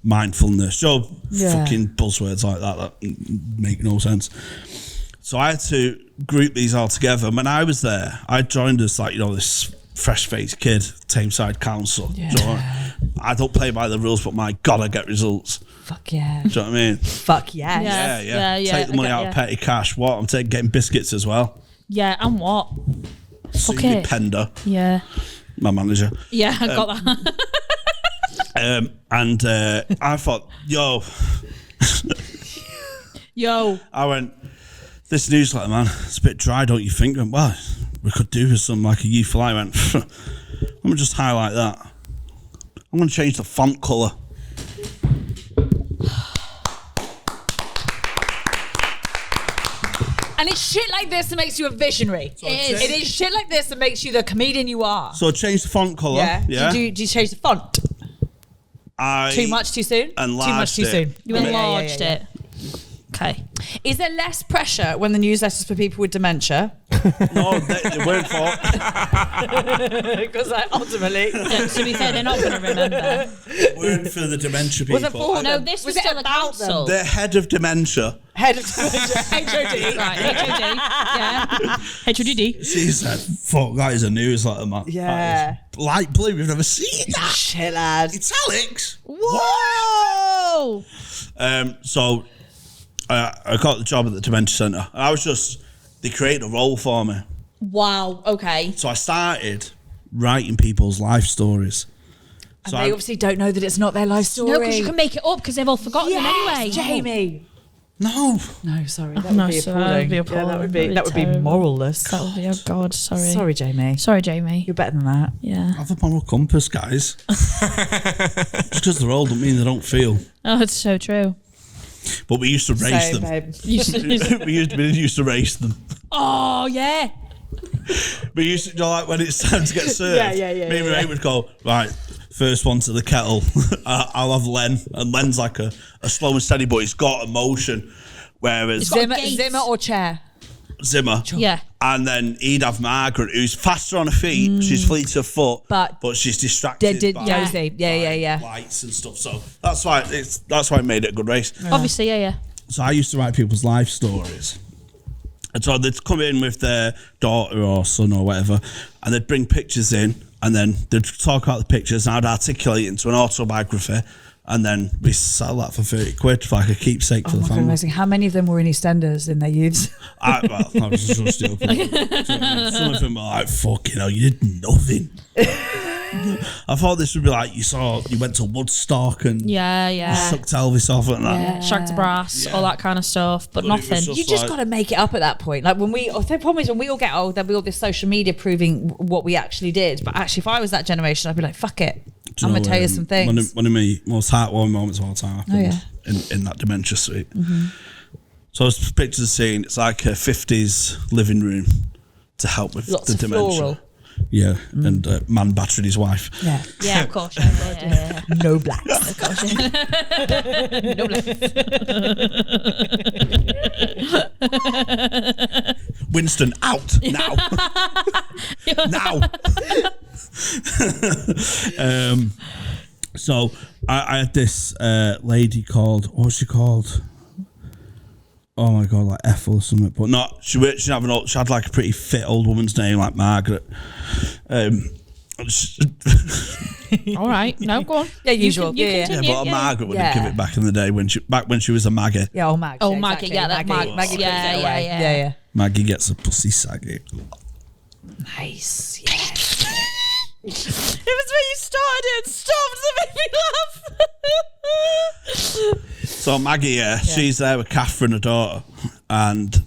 mindfulness, fucking buzzwords like that make no sense. So I had to group these all together. And when I was there, I joined as this fresh-faced kid, Tameside Council. Yeah. So I don't play by the rules, but my God, I get results. Fuck yeah. Do you know what I mean? Fuck yes. Yeah. Take the money out of petty cash. What? I'm getting biscuits as well. Yeah, and what? Susie Pender. Yeah. My manager. Yeah, I got that. And I thought, yo. I went, this newsletter, man, it's a bit dry, don't you think? I went, well, we could do with some like a youthful. I went, let me just highlight that. I'm going to change the font colour. And it's shit like this that makes you a visionary. So it is shit like this that makes you the comedian you are. So change the font colour. Yeah. Do you change the font? Too much too soon? Too much too soon. You enlarged it. Okay. Is there less pressure when the newsletter's for people with dementia? No, they weren't for. Because ultimately, to be fair, they're not going to remember. It weren't for the dementia people. Was it for no, this was still a council. The head of dementia. Head of dementia. HOD. Right, HOD. Yeah. HODD. She said, fuck, that is a newsletter, man. Yeah. Light blue, we've never seen that. Shit, lad. Italics. Whoa! So I got the job at the Dementia Centre. They created a role for me. Wow, okay. So I started writing people's life stories. And they obviously don't know that it's not their life story. No, because you can make it up because they've all forgotten them anyway. Jamie. No, sorry. That would be appalling. Yeah, that would be moralless. That would be, oh God, sorry. Sorry, Jamie. You're better than that. Yeah. Have a moral compass, guys. Just because they're old don't mean they don't feel. Oh, it's so true. But we used to race them. Babe. we used to race them. Oh, yeah. We used to, like, when it's time to get served, me and my mate would go, right, first one to the kettle. I'll have Len. And Len's like a slow and steady, but it's got emotion. Whereas Zimmer or chair? Zimmer. Yeah. And then he'd have Margaret, who's faster on her feet. She's fleet of foot, but she's distracted by lights and stuff. So that's why it made it a good race. Yeah. Obviously, yeah. So I used to write people's life stories. And so they'd come in with their daughter or son or whatever, and they'd bring pictures in, and then they'd talk about the pictures, and I'd articulate it into an autobiography, and then we sell that for 30 quid for like a keepsake for the family. Amazing. How many of them were in EastEnders in their youths? I was just joking. Some of them were like, fucking hell, you did nothing. I thought this would be like you went to Woodstock and sucked Elvis off and that. Shagged the brass, all that kind of stuff, but nothing. You just got to make it up at that point. Like the problem is when we all get old, there'll be all this social media proving what we actually did. But actually, if I was that generation, I'd be like, fuck it. I'm going to tell you some things. One of my most heartwarming moments of all time happened in that dementia suite. Mm-hmm. So I was pictured the scene. It's like a 50s living room to help with the dementia. Floral. Yeah, and man battered his wife. Yeah, of course. Yeah. No blacks. Of course. No blacks. Winston, out now. Now. So I had this lady called, what was she called? Oh my god, like Ethel or something, but not. She had like a pretty fit old woman's name, like Margaret. All right, no, go on. Yeah, usual. Yeah, but Margaret wouldn't give it back in the day when she was a Maggie. Yeah, old Mag. Oh, Maggie, exactly. Maggie. Yeah. Maggie gets a pussy saggy. Nice. Yeah. It was where you started it and stopped to make me laugh. So Maggie, she's there with Catherine, her daughter, and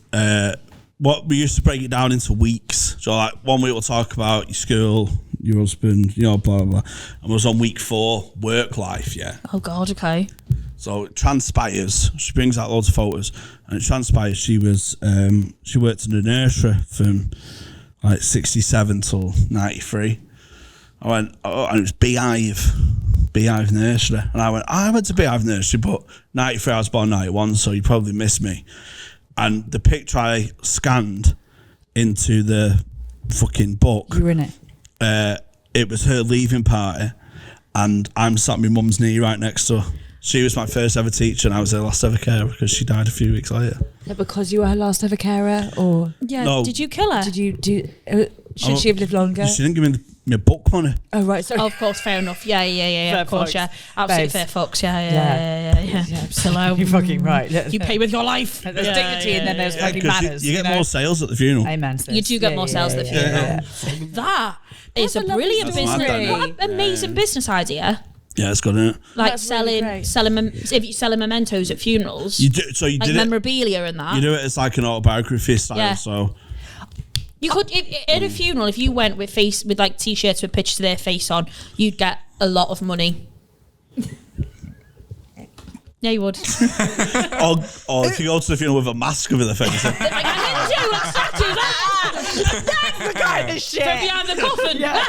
what we used to break it down into weeks. So like 1 week we'll talk about your school, your husband, blah blah blah, and we was on week 4, work life. Yeah. Oh God. Okay. So it transpires. She brings out loads of photos, and it transpires she was she worked in a nursery from like 67 till 93. I went, and it was Beehive Nursery. And I went to Beehive Nursery, but 93, I was born 91, so you probably missed me. And the picture I scanned into the fucking book. You were in it? It was her leaving party, and I'm sat on my mum's knee right next to her. She was my first ever teacher, and I was her last ever carer because she died a few weeks later. Because you were her last ever carer, or? Yeah, no. Did you kill her? Did you do... should she have lived longer? She didn't give me my book money. Oh, right, sorry. Oh, of course, fair enough. Yeah, fair of course, fucks. yeah. Absolutely fair fucks, yeah. So, you're fucking right. You pay with your life. There's dignity and then there's fucking manners. You get more sales at the funeral. Amen. You do get more sales at the funeral. That is a brilliant business. What an amazing business idea. Yeah, it's good, isn't it? Like if you're selling mementos at funerals. You do, so you like did memorabilia and that. You do it as like an autobiography style, so... You could at a funeral, if you went with like t-shirts with pictures of their face on, you'd get a lot of money. Yeah, you would. or if you go to the funeral with a mask over their face. Like, I didn't do that. That's the kind of shit. From behind the coffin. Yeah.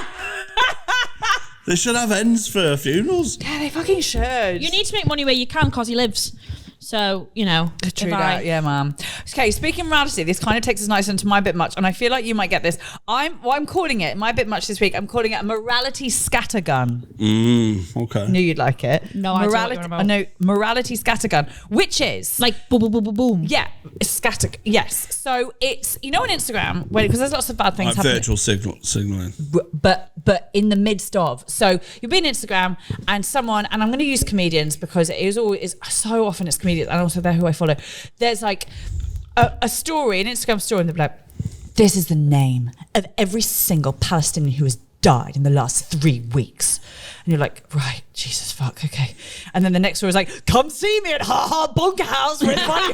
They should have ends for funerals. Yeah, they fucking should. You need to make money where you can because he lives. So, True that, yeah, ma'am. Okay, speaking of morality, this kind of takes us nice into my bit much, and I feel like you might get this. I'm calling it, my bit much this week, I'm calling it a morality scattergun. Okay. Knew you'd like it. No, I don't know about. No, morality scattergun, which is... Like, boom, boom, boom, boom, boom. Yeah, yes. So it's, on Instagram, because there's lots of bad things like happening. Virtual signaling. But in the midst of. So you'll be on Instagram and someone, and I'm going to use comedians because it is always, so often it's comedians, and also they're who I follow. There's like a story, an Instagram story, and they're like, this is the name of every single Palestinian who has died in the last 3 weeks. And you're like, right, Jesus fuck, okay. And then the next story is like, come see me at Ha Ha Bunker House with money.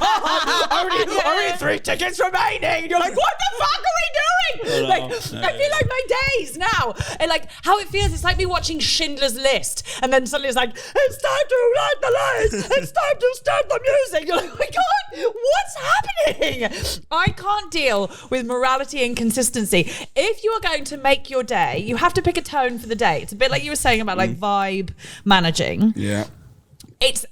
Only 3 tickets remaining. And you're like, what the fuck are we doing? I feel like my days now. And like how it feels, it's like me watching Schindler's List. And then suddenly it's like, it's time to light the lights. It's time to start the music. You're like, oh my God, what's happening? I can't deal with morality and consistency. If you are going to make your day, you have to pick a tone for the day. It's a bit like you were saying about like vibe managing. Yeah.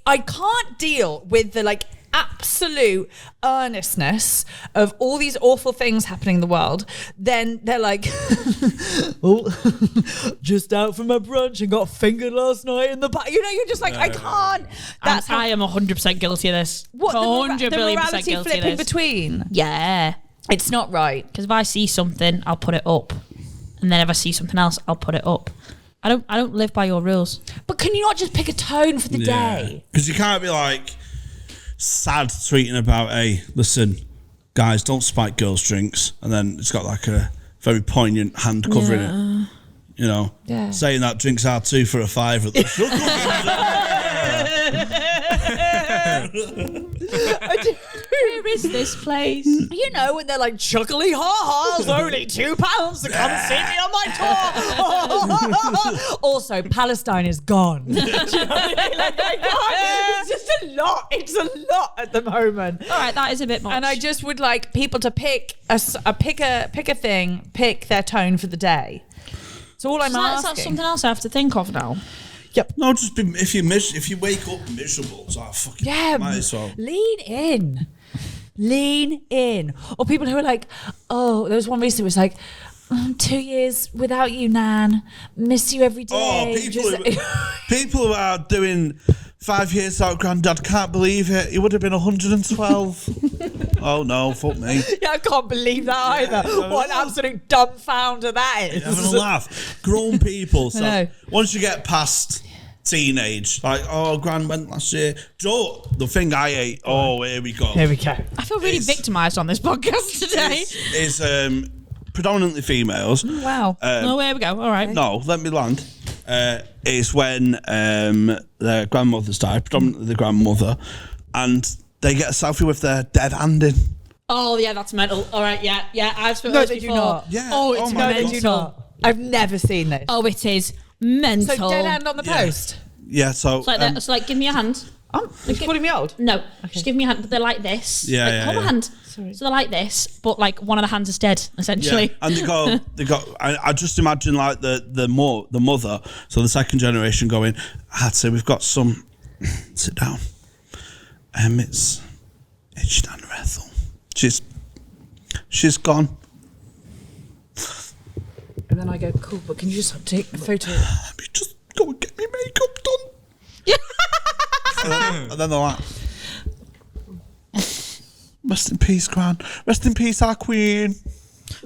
I can't deal with the like absolute earnestness of all these awful things happening in the world, then they're like, oh, just out from my brunch and got fingered last night in the back. You know, you're just like, I can't. That's I am 100% guilty of this. What, 100 the billion morality percent guilty flip of in this. between? Yeah. It's not right. Because if I see something, I'll put it up. And then if I see something else, I'll put it up. I don't live by your rules. But can you not just pick a tone for the day? Because you can't be like sad tweeting about, hey, listen, guys, don't spike girls' drinks. And then it's got like a very poignant hand covering it. You know? Yeah. Saying that drinks are 2 for a £5 at the Where is this place? You know, when they're like, chuckly ha-has, only £2 to come see me on my tour. Also, Palestine is gone. Do you know what I mean? Like, it's just a lot. It's a lot at the moment. All right, that is a bit much. And I just would like people to pick a thing, pick their tone for the day. That's all I'm asking. That's something else I have to think of now. Yep. No, just be, if you wake up miserable, it's like, fucking might as well. Lean in. Or people who are like, oh, there was one recently was like, 2 years without you, Nan. Miss you every day. Oh, people who are doing 5 years without Grandad, can't believe it. He would have been 112. Oh no, fuck me. Yeah, I can't believe that either. What an absolute dumbfounder that is. Having a laugh. Grown people. So know. once you get past teenage, like, oh, Gran went last year. Joe, the thing I ate. Oh, here we go. Here we go. I feel really victimised on this podcast today. Is predominantly females. Wow. Oh, here we go. All right. No, let me land. Is when their grandmothers die, predominantly the grandmother, and they get a selfie with their dead hand in. Oh, yeah, that's mental. All right, yeah. I've spoken No, this they do before. not. Yeah. Oh, it's my mental. God. They do not. I've never seen this. Oh, it is mental. So dead hand on the post. Yeah, so It's like that. It's like, give me your hand. You're calling me old? No, just give me your hand. But they're like this. Yeah, like, yeah, hold my yeah. hand. Sorry. So they're like this, but like one of the hands is dead, essentially. yeah. And they got. I just imagine like the mother, so the second generation going, Hattie, we've got some. Sit down. It's Stan Ethel. She's gone. And then I go, cool, but can you just take a photo? Let me just go and get me makeup done. And then they're like, rest in peace, Gran. Rest in peace, our queen.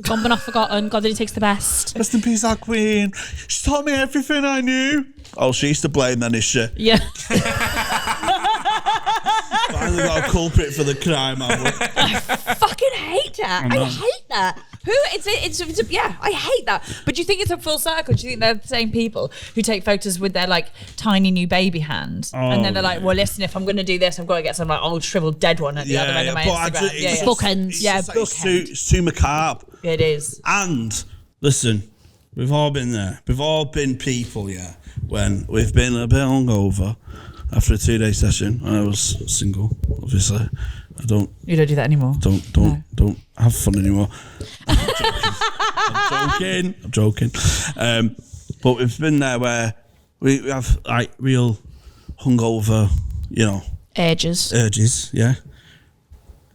Gone but not forgotten. God, that he takes the best. Rest in peace, our queen. She taught me everything I knew. Oh, she's to blame then, is she? Yeah. Finally got a culprit for the crime, have we? I fucking hate that. I hate that. Yeah, I hate that. But do you think it's a full circle? Do you think they're the same people who take photos with their like tiny new baby hand, and then they're like, well, listen, if I'm going to do this, I've got to get some like old shriveled dead one at the other end of my Instagram. Bookends. It's too macabre. It is. And listen, we've all been there. We've all been people, yeah, when we've been a bit hungover after a 2-day session. I was single, obviously. You don't do that anymore. Don't have fun anymore. I'm joking. But we've been there where we have like real hungover, urges. Yeah.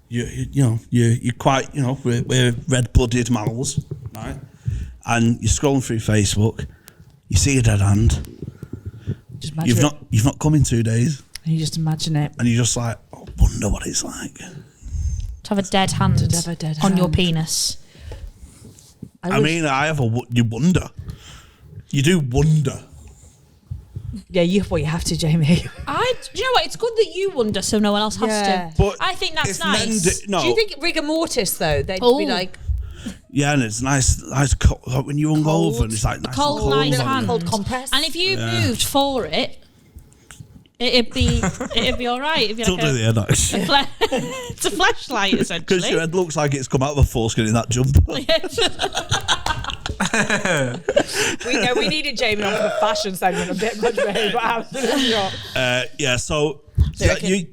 You're quite, we're red-blooded mammals, right? And you're scrolling through Facebook, you see a dead hand. Just imagine You've not come in 2 days. And you just imagine it. And you're just like, I wonder what it's like. To have a dead hand on your penis. You wonder. You do wonder. Yeah, you have to, Jamie. Do you know what? It's good that you wonder so no one else has to. But I think that's if nice. Do you think rigor mortis, though, they'd be like... Yeah, and it's nice cold, like when you hungover and it's like nice cold, and nice cold. hand. Cold compress. And if you moved for it, it'd be all right. It'd be Don't do the head, actually. It's a flashlight, essentially. Because your head looks like it's come out of a foreskin in that jumper. We needed Jamie on for the fashion segment a bit much, babe, but absolutely not. So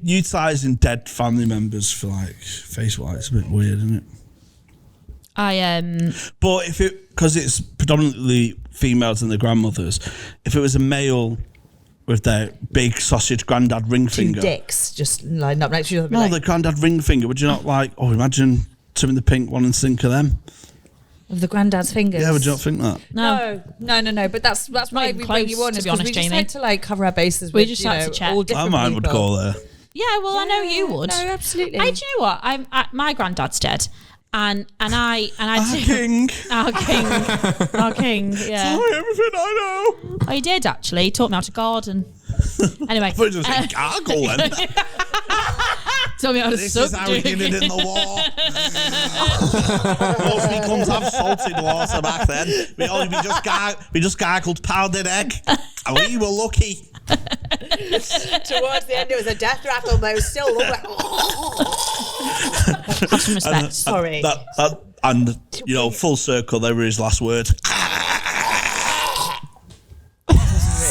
utilising dead family members for like Facebook, it's a bit weird, isn't it? But because it's predominantly females and the grandmothers, if it was a male with their big sausage granddad ring Two finger. dicks just lined up next to each other. No, the granddad ring finger. Would you not like? Oh, imagine Tim and the Pink one and think of them. Of the granddad's fingers. Yeah, would you not think that? No. But that's why even we close, bring you on. to Is be because honest, we just Jamie. had to like cover our bases. We with, just you had know, to check. all I different might would people. go there. Yeah, well, I know you would. No, absolutely. Do you know what? My granddad's dead, and I Our king. our king, yeah. Tell me everything I know. Oh, he did actually. He taught me how to garden. Anyway, I thought you were just saying gargle then. taught me how to This suck. is how we did it in the war. Most becomes have salted water back then. We just gargled powdered egg. And we were lucky. Towards the end, it was a death rattle, though. Still, like, Have some respect. sorry. And you know, full circle. They were his last words.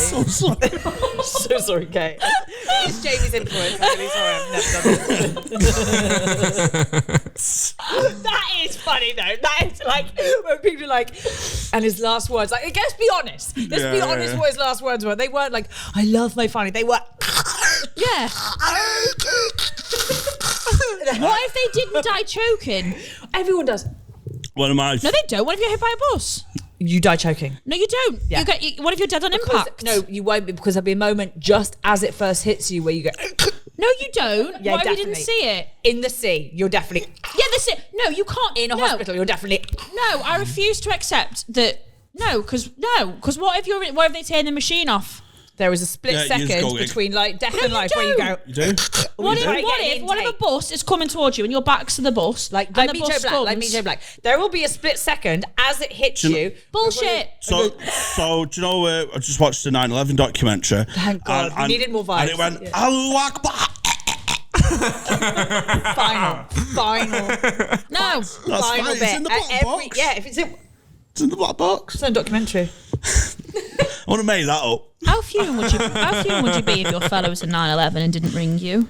So sorry. So sorry, Kate. It's Jamie's influence. I'm really sorry. I've never done this. That is funny though. That is like when people are like, and his last words. Like, let's be honest. Let's be honest. What his last words were. They weren't like, "I love my family." They were. Yeah. What if they didn't die choking? Everyone does. One of my No, they don't. What if you get hit by a bus? You die choking. No, you don't. Yeah. What if you're dead on impact? No, you won't be, because there'll be a moment just as it first hits you where you go. No, you don't. Yeah, what if you definitely. didn't see it? In the sea, you're definitely. Yeah, that's it. No, you can't. In a hospital, you're definitely. No, I refuse to accept that. No, because what if they turn the machine off? There is a split Yeah, you just second go, between like death No, and you life where you go. You do? What What if a bus is coming towards you and your back's to the bus? Like and the me, bus Joe Black. comes? Like me, Joe Black. There will be a split second as it hits you. Bullshit. So do you know? I just watched the 9/11 documentary. Thank God. We needed more vibes. And it went, Allahu Akbar. Final. No. That's Final fine. bit. It's in the black box. Yeah, if it's in. It's in the black box. It's a documentary. I want to make that up. How fuming would you be if your fellow was in 9/11 and didn't ring you?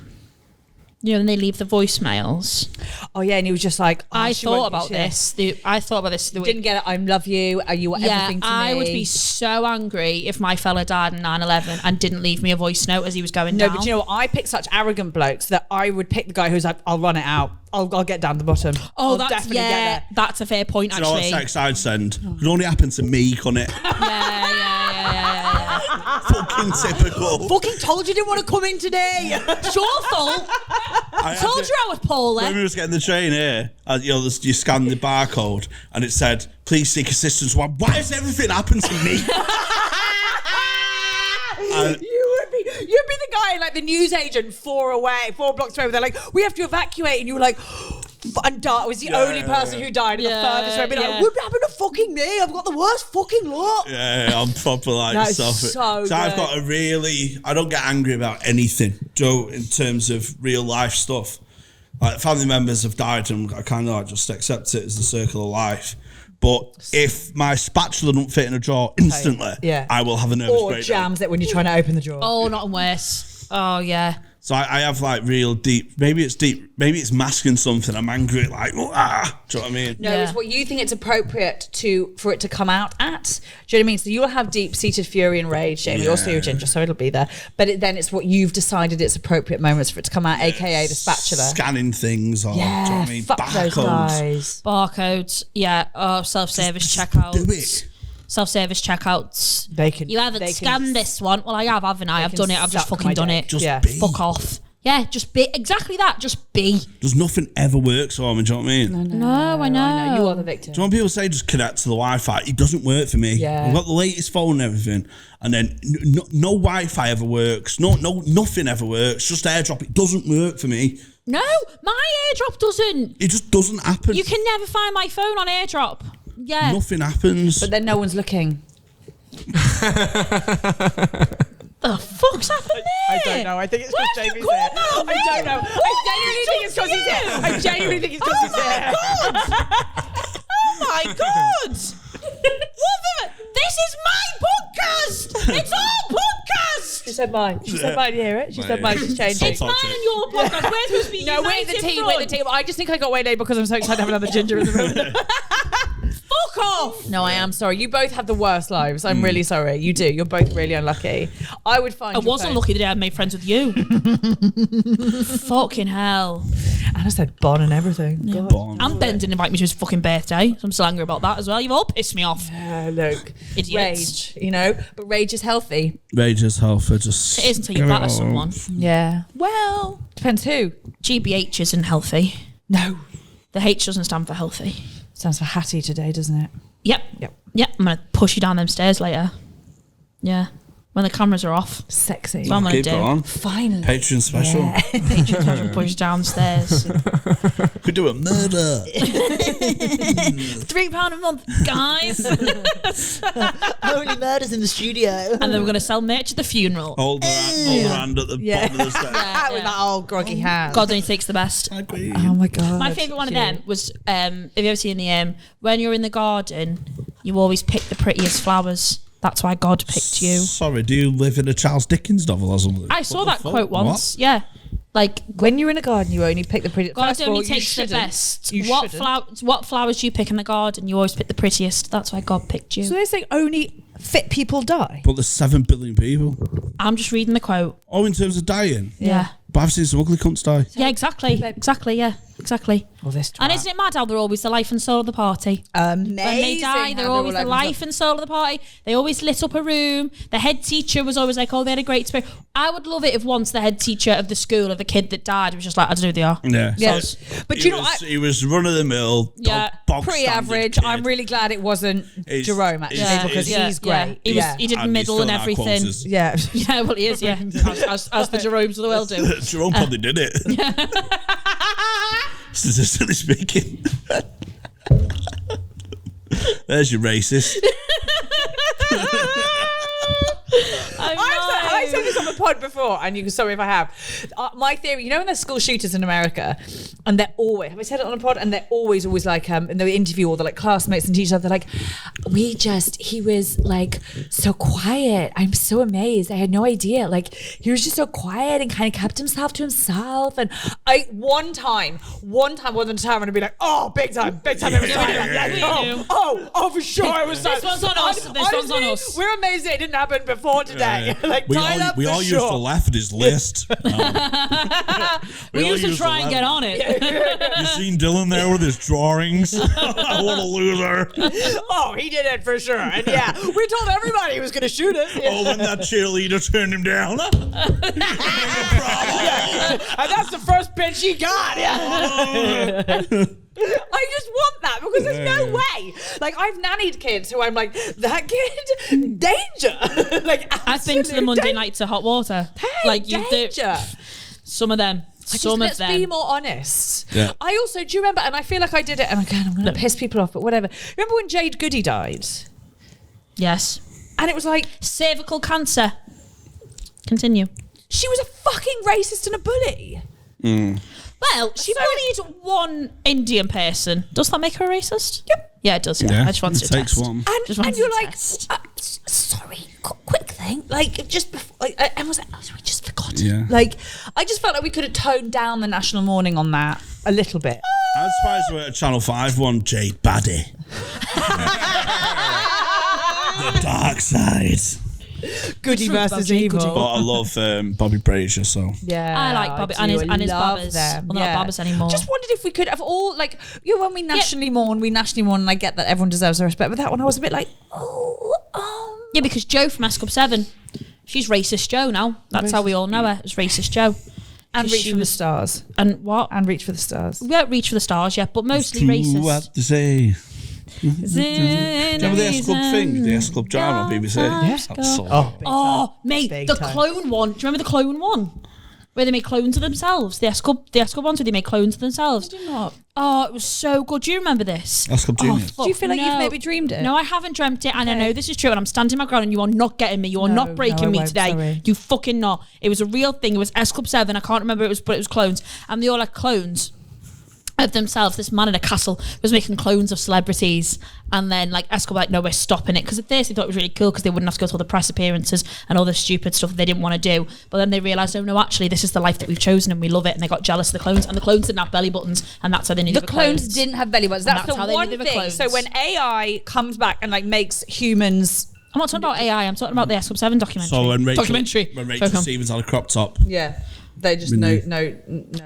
You know, and they leave the voicemails. Oh yeah, and he was just like, I thought about this. I thought about this. Didn't get it. I love you. You were everything to me. I would be so angry if my fella died in 9/11 and didn't leave me a voice note as he was going down. No, but you know what? I pick such arrogant blokes that I would pick the guy who's like, I'll run it out. I'll get down the bottom. I'll definitely get there. That's a fair point. You know what Actually, text I'd send? It could only happen to me, couldn't it? yeah. Fucking typical. Fucking told you didn't want to come in today. It's your fault. I told you I was poorly. When we was getting the train here, you scan the barcode and it said, "Please seek assistance." Why has everything happened to me? You'd be the guy, like the newsagent 4 blocks away. They're like, we have to evacuate, and you were like, and Dart was the only person who died at the furthest away. Be like, what happened to fucking me? I've got the worst fucking luck. Yeah, I'm proper like That is stuff. so good. I've got I don't get angry about anything, Joe, in terms of real life stuff. Like family members have died, and I kind of like just accept it as the circle of life. But if my spatula don't fit in a drawer instantly, I will have a nervous breakdown. Or jams it when you're trying to open the drawer. Oh, not worse. Oh yeah. So I have like real deep. Maybe it's masking something. I'm angry, like do you know what I mean? No, it's what you think it's appropriate for it to come out at. Do you know what I mean? So you'll have deep-seated fury and rage, Jamie. Yeah. Also your ginger, so it'll be there. But then it's what you've decided it's appropriate moments for it to come out, aka the spatula. Scanning things, or do you know what I mean? Fuck those guys. Barcodes. Yeah. Oh, self-service checkouts. Do it. Self-service checkouts. You haven't scanned this one. Well, I have, haven't I? I've done it. I've just fucking done it. Just Yeah. be. Fuck off. Yeah, just be. Exactly that. Just be. Does nothing ever work for me? Do you know what I mean? No, I know. You are the victim. Do you know when people say just connect to the Wi-Fi? It doesn't work for me. Yeah. I've got the latest phone and everything, and then no Wi-Fi ever works. Nothing ever works. Just AirDrop. It doesn't work for me. No, my AirDrop doesn't. It just doesn't happen. You can never find my phone on AirDrop. Yeah. Nothing happens. But then no one's looking. The fuck's happened there? I don't know. I think it's because Jamie's there. I don't know. I genuinely think it's because he's here. I genuinely think it's because he's here. Oh my god! This is my podcast! It's all podcast! She said mine. She said mine. You hear it? She said mine. She's changed. It's mine and your podcast. We're supposed to be No, we're the team. We're the team. I just think I got way late because I'm so excited to have another ginger in the room. Fuck off. No, I am sorry. You both have the worst lives. I'm really sorry. You do. You're both really unlucky. I would find. I was unlucky the day I made friends with you. Fucking hell. Anna said Bon and everything. Yeah. Bon. And Ben didn't invite me to his fucking birthday, so I'm still angry about that as well. You've all pissed me off. Look, Idiots. rage, you know, but rage is healthy. Rage is healthy. Just It is until you batter someone. Yeah. Well, depends who. GBH isn't healthy. No. The H doesn't stand for healthy. Stands for Hatty today, doesn't it? Yep. Yep. I'm going to push you down them stairs later. Yeah. When the cameras are off. Sexy. That's what I'm going to Keep it do. on. Finally. Patreon special. Yeah. Patreon special push downstairs. Could do a murder. £3 a month, guys. Only murders in the studio. And then we're going to sell merch at the funeral. Hold her hand at the bottom of the stairs. With that old groggy hand. God only takes the best. I agree. Oh my God. My favourite one of them was, have you ever seen the, when you're in the garden, you always pick the prettiest flowers. That's why God picked you. Sorry, do you live in a Charles Dickens novel or something? I saw that quote once. What? Yeah. Like, when you're in a garden, you only pick the prettiest. God only takes the best. You What shouldn't. what flowers do you pick in the garden? You always pick the prettiest. That's why God picked you. So they're saying only fit people die? But there's 7 billion people. I'm just reading the quote. Oh, in terms of dying? Yeah. But I've seen some ugly cunts die. Yeah, exactly. Exactly, yeah. Exactly. Well, this And isn't it mad how they're always the life and soul of the party? amazing? When they die, they're always the life and soul of the party. They always lit up a room. The head teacher was always like, oh, they had a great spirit. I would love it if once the head teacher of the school of the kid that died was just like, I don't know who they are. Yeah. Yes. But you know, he was run of the mill. Yeah. pretty average. I'm really glad it wasn't Jerome actually because he's great. He did middle and everything. Yeah. Yeah, well, he is, yeah. As the Jeromes of the world do. Jerome probably did it. Statistically speaking. There's your racist. I've said this on the pod before, and you can sorry if I have. My theory, you know, when there's school shooters in America, and they're always, have I said it on a pod? And they're always like, and they interview all the like classmates and teachers. They're like, he was like so quiet. I'm so amazed. I had no idea. Like he was just so quiet and kind of kept himself to himself. And one time, one of the time, I'm gonna be like, oh, big time, every time. Oh, for sure, it was. This one's on us. This one's on us. We're amazed it didn't happen before today. Like, we all use the leftist list. We used to try and get on it. You seen Dylan there with his drawings? What a loser. Oh, he did it for sure. And yeah, we told everybody he was going to shoot us. Oh, when that cheerleader turned him down. And that's the first pitch he got. Yeah. I just want that because there's no way. Like, I've nannied kids who I'm like, that kid, danger. Like, I've been to the Monday nights of hot water. Hey, like you danger. do. Some of them. Let's be more honest. Yeah. I also, do you remember, and I feel like I did it, and again, I'm going to piss people off, but whatever. Remember when Jade Goody died? Yes. And it was like, cervical cancer. Continue. she was a fucking racist and a bully. Well, she bullied one Indian person. Does that make her a racist? Yep. Yeah, it does. Yeah. I just wanted to takes test. one. And you're like, sorry, quick thing. Like, just before, I was like, we just forgot. Yeah. Like, I just felt like we could have toned down the national mourning on that a little bit. I'm surprised we're at Channel 5 one, Jade Baddie. The dark side. Goody versus evil. But I love Bobby Brazier, so. Yeah, I like Bobby and his babbers. Well, not babbers anymore. Just wondered if we could have all, like, you know, when we nationally mourn, and I get that everyone deserves their respect. But that one, I was a bit like, Yeah, because Jo from S Club 7, she's racist Jo now. That's how we all know her, as racist Jo. And Reach for the Stars. And what? And Reach for the Stars. We don't Reach for the Stars yet, but mostly racist. What to say? Do you remember the S Club thing? The S Club drama on BBC? Yeah. Oh, mate, Big the time. clone one. Do you remember the clone one? Where they made clones of themselves. The S Club ones where they made clones of themselves. I do not. Oh, it was so good. Do you remember this? S Club Junior. Do you feel like you've maybe dreamed it? No, I haven't dreamt it, and I know this is true, and I'm standing my ground, and you are not getting me. You are not breaking me won't, today. sorry. You fucking not. It was a real thing. It was S Club 7. I can't remember it was, but it was clones, and they all had clones. of themselves. This man in a castle was making clones of celebrities, and then like Escobar like, no, we're stopping it, because at first they thought it was really cool because they wouldn't have to go to all the press appearances and all the stupid stuff that they didn't want to do. But then they realised, oh no, actually this is the life that we've chosen and we love it, and they got jealous of the clones, and the clones didn't have belly buttons, and that's how they knew the clones didn't have belly buttons. That's the one thing. So when AI comes back and like makes humans, I'm not talking about AI, I'm talking about the S7 documentary. So when Rachel documentary. Stevens had a crop top. yeah, they just no.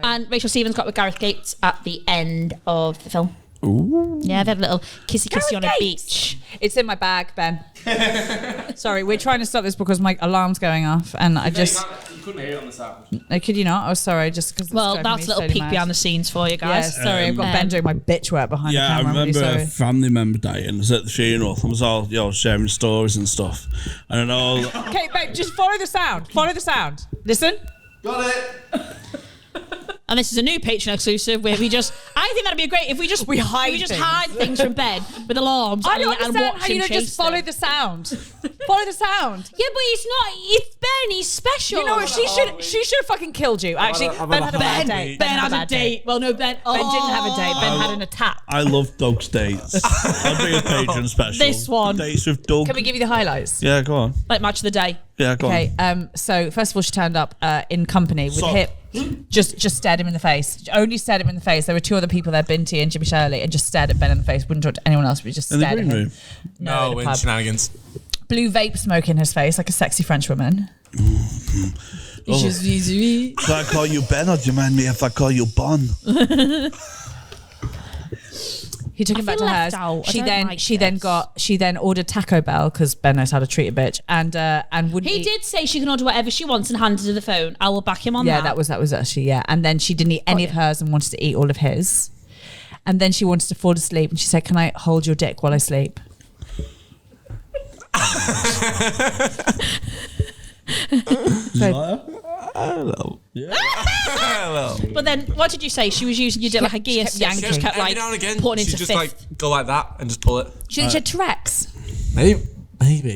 And Rachel Stevens got with Gareth Gates at the end of the film. Ooh. Yeah, they had a little kissy on a beach. It's in my bag, Ben. Sorry, we're trying to stop this because my alarm's going off, and I just. You couldn't hear it on the sound. No, could you not? Oh, sorry, just because. Well, that's a little peek behind the scenes for you guys. Yeah, sorry, I've got Ben doing my bitch work behind the camera. I I'm remember really a family member dying. I was at the funeral. I was all sharing stories and stuff. And then all. Okay, babe, just follow the sound. Follow the sound. Listen. Got it. And this is a new Patreon exclusive where I think that'd be great if we hide things from Ben with alarms. I don't and understand watch how you him don't chase just follow them. the sound. Follow the sound. Yeah, but it's Ben, he's special. You know what? She should have fucking killed you. Actually, Ben had a bad date. Ben had a date. Well, no, Ben Ben didn't have a date. Ben had an attack. I love Doug's dates. I'll be a patron special. This one. Dates with Doug. Can we give you the highlights? Yeah, go on. like match of the day. Yeah, go on. Okay, so first of all, she turned up in company with Hip. Just stared him in the face. Only stared him in the face. There were two other people there, Binti and Jimmy Shirley, and just stared at Ben in the face. Wouldn't talk to anyone else, but just In the stared at green him. room? No, in in the pub. shenanigans. Blue vape smoke in his face like a sexy French woman. Do I call you Ben, or do you mind me if I call you Bon? He took him back to hers. She then ordered Taco Bell because Ben knows how to treat a bitch, and wouldn't. He did say she can order whatever she wants and handed her the phone. I will back him on that. Yeah, that was actually, yeah. And then she didn't eat any of hers and wanted to eat all of his. And then she wanted to fall asleep, and she said, "Can I hold your dick while I sleep?" Hello. Yeah. Hello. But then, what did you say? She was using your dick like a gear stick. She just kept Every like now and again, putting she into just fifth. like go like that and just pull it. She had Tourette's. Maybe.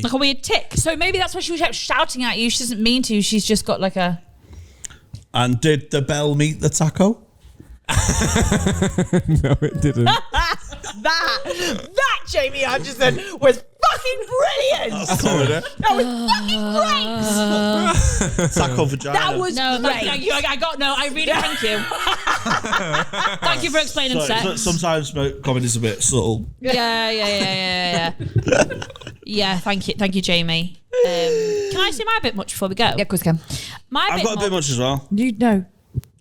Like a weird tick. So maybe that's why she was kept shouting at you. She doesn't mean to. She's just got like a. And did the bell meet the taco? No, it didn't. That Jamie Hutchinson was fucking brilliant. That was fucking great. Taco vagina. That was great. Thank you. I really thank you. Thank you for explaining sex. Sometimes comedy's a bit subtle. Yeah. Yeah, thank you, Jamie. Can I say my bit much before we go? Yeah, of course, Cam. I've got a bit much as well. You know.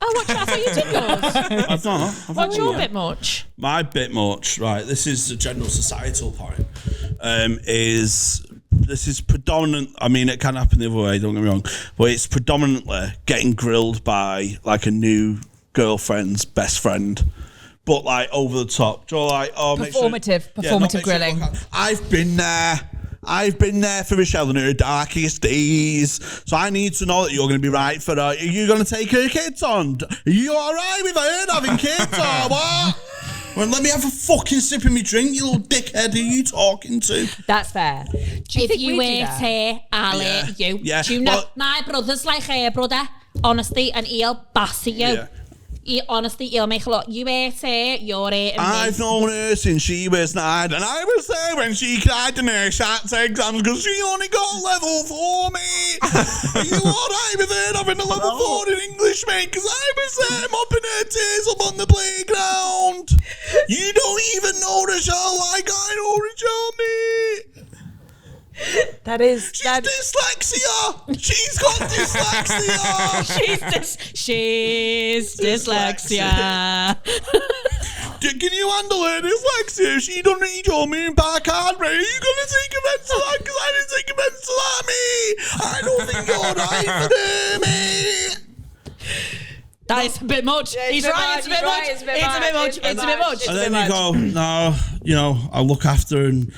Oh, I thought you did yours. I've not. What's your bit much? My bit much, right? This is the general societal point. This is predominant. I mean, it can happen the other way. Don't get me wrong, but it's predominantly getting grilled by like a new girlfriend's best friend. But like over the top, so like performative grilling. I've been there for Michelle in her darkest days, so I need to know that you're going to be right for her. Are you going to take her kids on? Are you all right with her having kids or what? Well, let me have a fucking sip of me drink, you little dickhead. Who are you talking to? That's fair. If you wait here, I'll let you. Yeah. Do you know my brother's like her brother? Honestly, and he'll bass you. Yeah. He'll make a lot. You ate it, you're eating me. I've known her since she was 9, and I was there when she cried in her SATs exams because she only got level 4, mate. Are you alright with her having a level 4 in English, mate? Because I was there mopping her tears up on the playground. You don't even know Rachel like I know Rachel, mate. She's dyslexia. She's got dyslexia. She's dyslexia. Can you handle her dyslexia? She don't need your moon park hard, right? Are you gonna take offense to that? Because I didn't take offense to that, mate. I don't think you're right for her, mate. That is a bit much. He's right. It's a bit much. It's a bit much. And then you go, no, I'll look after and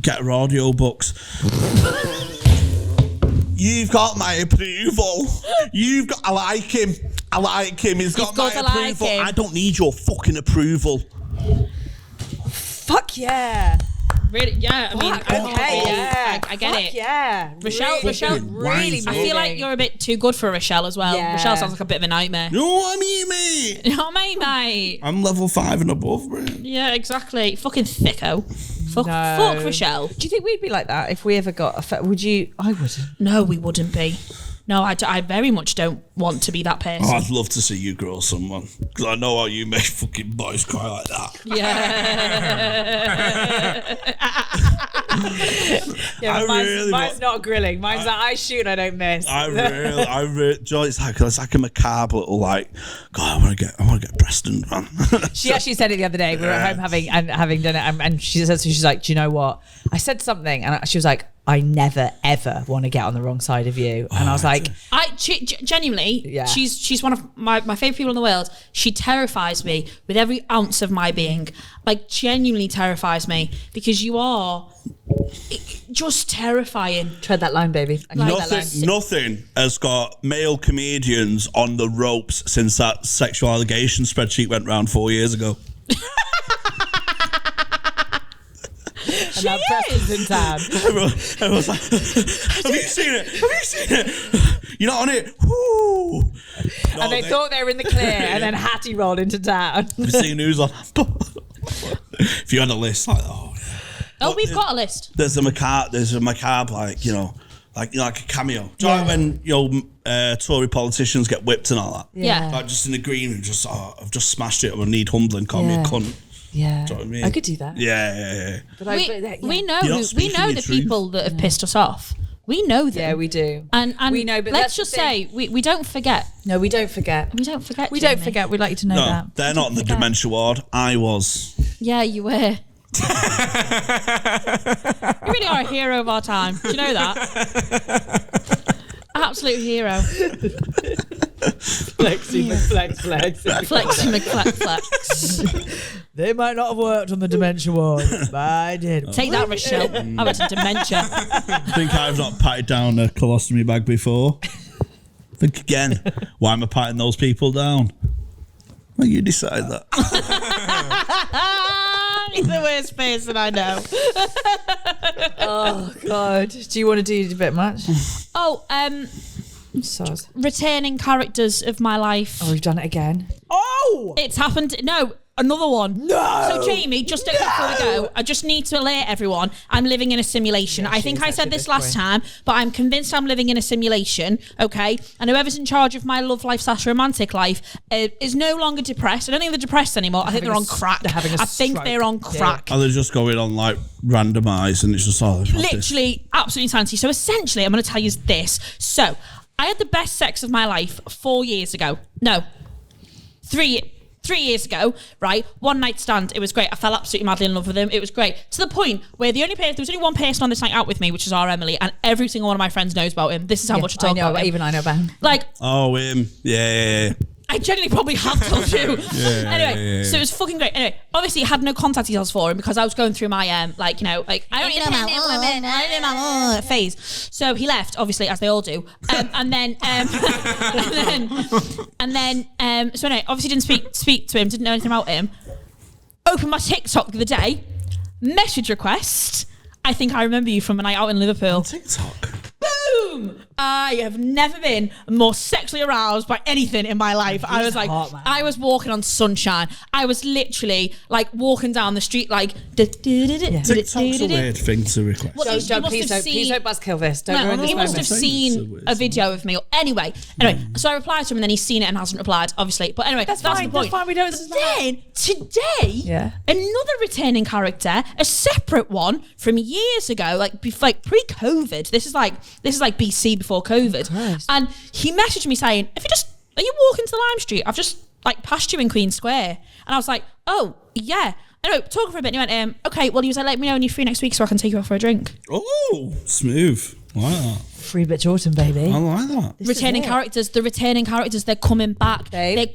get her audio books. You've got my approval. I like him. He's got my approval. I don't need your fucking approval. Fuck yeah. Really? Yeah. I mean, I get it. Yeah. Rochelle. Really. I feel like you're a bit too good for Rochelle as well. Yeah. Rochelle sounds like a bit of a nightmare. You know what I mean, mate? You know what I mean, mate? I'm level 5 and above, bro. Yeah, exactly. Fucking thicko. Fuck Rochelle. Do you think we'd be like that if we ever got would you? I wouldn't. No, we wouldn't be. No, I very much don't want to be that person. Oh, I'd love to see you grow someone. Because I know how you make fucking boys cry like that. Yeah, mine's not grilling. Mine's like, I shoot and I don't miss. I really, Joy, it's like a macabre little like, God, I want to get Preston, man. She actually said it the other day. We were at home having dinner, and she said, so she's like, do you know what? I said something, and she was like, I never ever want to get on the wrong side of you. And I was like, genuinely, she's one of my favorite people in the world. She terrifies me with every ounce of my being. Like, genuinely terrifies me, because you are just terrifying. Tread that line, baby. Nothing has got male comedians on the ropes since that sexual allegation spreadsheet went round 4 years ago. And now Preston's in town. Everyone's like, have you seen it? You're not on it? Woo. No, and they thought they were in the clear, and then Hatty rolled into town. Have you seen news on? If you had a list, like, we've got a list. There's a macabre, like, like a cameo. Do you know when Tory politicians get whipped and all that? Yeah. Like, just in the green and just, I've just smashed it. I need humbling. Call me a cunt. Yeah, do you know what I mean? I could do that. Yeah. But we know the people that have pissed us off. We know them. Yeah, we do. And we know, but let's just say we don't forget. No, we don't forget. We don't forget. We don't forget. We'd like you to know that. They're not in the dementia ward. I was. Yeah, you were. You really are a hero of our time. Do you know that? Absolute hero. Flexi McFlex. They might not have worked on the dementia ward, but I did. Take that, Rochelle. I went to dementia. I think I've not patted down a colostomy bag before. Think again. Why am I patting those people down? Well, you decide that. He's the worst person I know. Oh God! Do you want to do a bit much? Returning characters of my life. Oh, we've done it again. Oh! It's happened. No, another one. No! So, Jamie, just before we go, I just need to alert everyone, I'm living in a simulation. I think I said this last time, but I'm convinced I'm living in a simulation, okay? And whoever's in charge of my love life / romantic life is no longer depressed. I don't think they're depressed anymore. I think they're on crack. I think they're on crack. Are they just going on, like, randomised and it's just all... Literally, absolutely insanity. So, essentially, I'm going to tell you this. So... I had the best sex of my life 4 years ago. No, 3 years ago, right? One night stand. It was great. I fell absolutely madly in love with him. It was great. To the point where there was only one person on this night out with me, which is our Emily, and every single one of my friends knows about him. This is how much I talk about him. Even I know about him. Like, oh, him. Yeah. I genuinely probably have told you. Anyway, so it was fucking great. Anyway, obviously I had no contact details for him because I was going through my I don't know my phase. So he left, obviously, as they all do. And then so anyway, obviously didn't speak to him, didn't know anything about him. Opened my TikTok the other day, message request. I think I remember you from a night out in Liverpool. TikTok. Boom! I have never been more sexually aroused by anything in my life. I was like, I was walking on sunshine. I was literally like walking down the street like... TikTok's a weird thing to request. Well, please don't buzzkill this. Don't ruin this he must have seen a video of me. Anyway, so I replied to him and then he's seen it and hasn't replied, obviously. But anyway, that's the point. That's fine. We don't. Then today, another returning character, a separate one from years ago, like pre-COVID. This is like BC before COVID. Christ. And he messaged me saying, are you walking to Lime Street? I've just like passed you in Queen Square. And I was like, oh yeah. Anyway, talking for a bit, and he went, okay, well, he was like, let me know when you're free next week so I can take you out for a drink. Oh, smooth. Wow. Free bitch autumn, baby. I like that. The returning characters, they're coming back.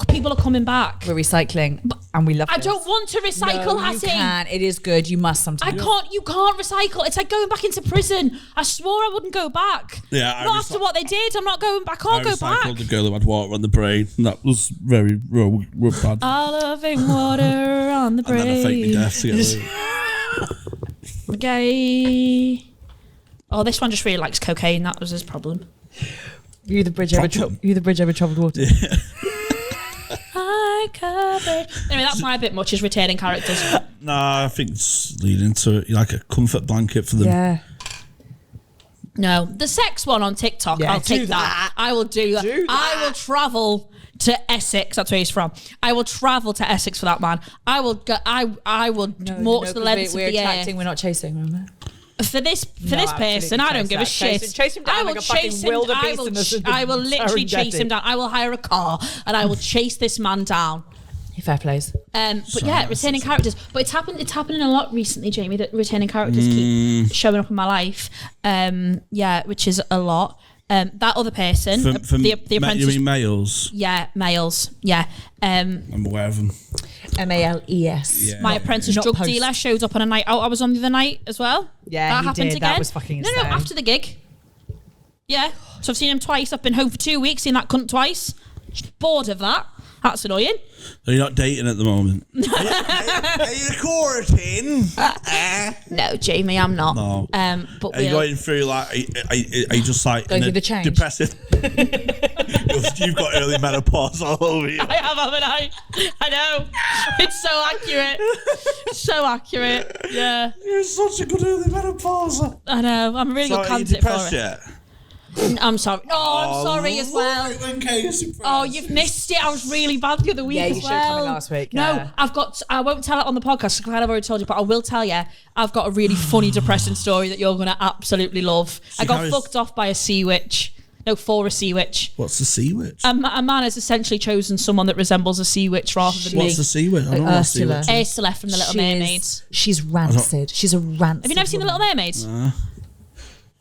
People are coming back. We're recycling, and we love it. I don't want to recycle, Hattie. You can. It is good. You must sometimes. You can't recycle. It's like going back into prison. I swore I wouldn't go back. Yeah. Not after what they did. I'm not going back. I can't go back. I recycled the girl who had water on the brain. And that was very bad. All loving water on the brain. And then I faked me death to get away. Okay. Oh, this one just really likes cocaine. That was his problem. You the bridge over troubled water. Yeah. I covered. Anyway, that's my bit much is retaining characters. Nah, I think it's leading to it. Like a comfort blanket for them. Yeah. No, the sex one on TikTok. Yeah, I'll take that. I will do that. I will travel to Essex. That's where he's from. I will travel to Essex for that man. I will go. I will walk to the lengths of the air. We're not chasing, remember? For this person, I don't give a shit. Chase him down. I will chase him. I will literally chase him down. I will hire a car and I will chase this man down. Fair plays. But yeah, retaining characters. But it's happening a lot recently, Jamie, that retaining characters keep showing up in my life. Yeah, which is a lot. That other person, the apprentice. You mean males? Yeah, males. Yeah. I'm aware of them. MALES. Yeah. My apprentice drug dealer showed up on a night out I was on the other night as well. Yeah, that happened again. That was fucking insane. No, after the gig. Yeah. So I've seen him twice. I've been home for 2 weeks, seen that cunt twice. Just bored of that. That's annoying. So you're not dating at the moment? Are you courting? No, Jamie, I'm not. No. But are you going through like? Are you just like going through the change? Depressive. You've got early menopause all over you. I have, haven't I? I know. It's so accurate. So accurate. Yeah. You're such a good early menopause. I know. I'm a really good candidate for it. Yet? I'm sorry. No, I'm sorry as well. Oh, you've missed it. I was really bad the other week as well. Yeah, you should have come last week. Yeah. No, I won't tell it on the podcast because I've already told you, but I will tell you, I've got a really funny, depressing story that you're going to absolutely love. I got fucked off by a sea witch. No, for a sea witch. What's the sea witch? A man has essentially chosen someone that resembles a sea witch rather than me. What's the sea witch? I don't know what sea witch is. Ursula from The Little Mermaids. She's rancid. She's a rancid. Have you never seen The Little Mermaids? And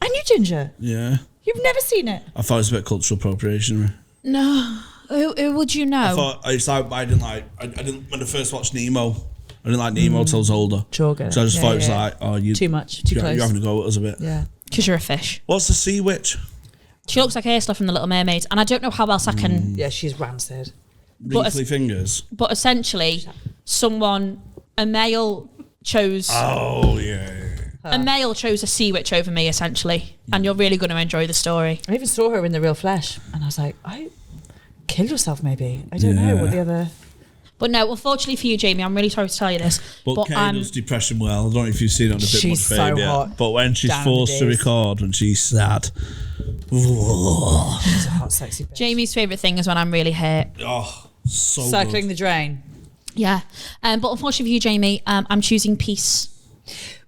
you, Ginger? Yeah. You've never seen it? I thought it was a bit cultural appropriation. No. Who would you know? I thought I didn't when I first watched Nemo. I didn't like Nemo till I was older. Chorga. So I just thought it was like, oh, you too much, too close. You're having to go with us a bit. Yeah. Because you're a fish. What's the sea witch? She looks like Ursula from The Little Mermaids, and I don't know how else I can. Yeah, she's rancid. Wrinkly fingers. But essentially, a male chose. Oh yeah. A male chose a sea witch over me, essentially, and you're really going to enjoy the story. I even saw her in the real flesh, and I was like, kill yourself, maybe. I don't know what the other. But no, unfortunately for you, Jamie, I'm really sorry to tell you this. But Kay does depression well. I don't know if you've seen it on a bit much so yet. hot. But when she's forced to record, when she's sad. She's a hot, sexy bitch. Jamie's favourite thing is when I'm really hurt. Oh, so circling good. the drain. Yeah. But unfortunately for you, Jamie, I'm choosing peace.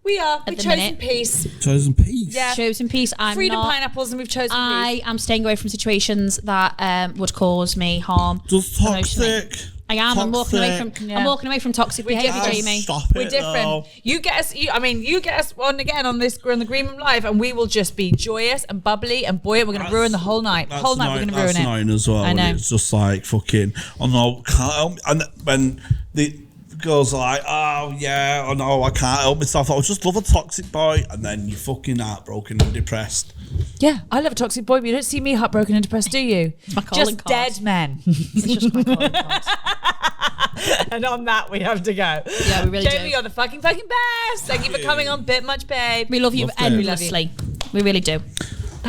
We are. We've chosen peace. Chosen peace. Yeah. Chosen peace. Freedom pineapples, and we've chosen peace. I am staying away from situations that would cause me harm. Just toxic. I am. I'm walking away from toxic behaviour, Jamie. Stop it. We're different. Though. You get us. You get us on again on this on the Green Room Live, and we will just be joyous and bubbly and buoyant. We're going to ruin the whole night. The whole night we're going to ruin it. That's annoying as well. I know. It's just like fucking. Oh no, can't help. And when the girls are like, oh yeah, oh no, I can't help myself. I just love a toxic boy, and then you're fucking heartbroken and depressed. Yeah, I love a toxic boy, but you don't see me heartbroken and depressed, do you? It's my calling just card. Dead men. It's just my calling card. And on that, we have to go. Yeah, we really Jamie, you're the fucking best. Thank you for coming on Bit Much Babe. We love you endlessly. We really do.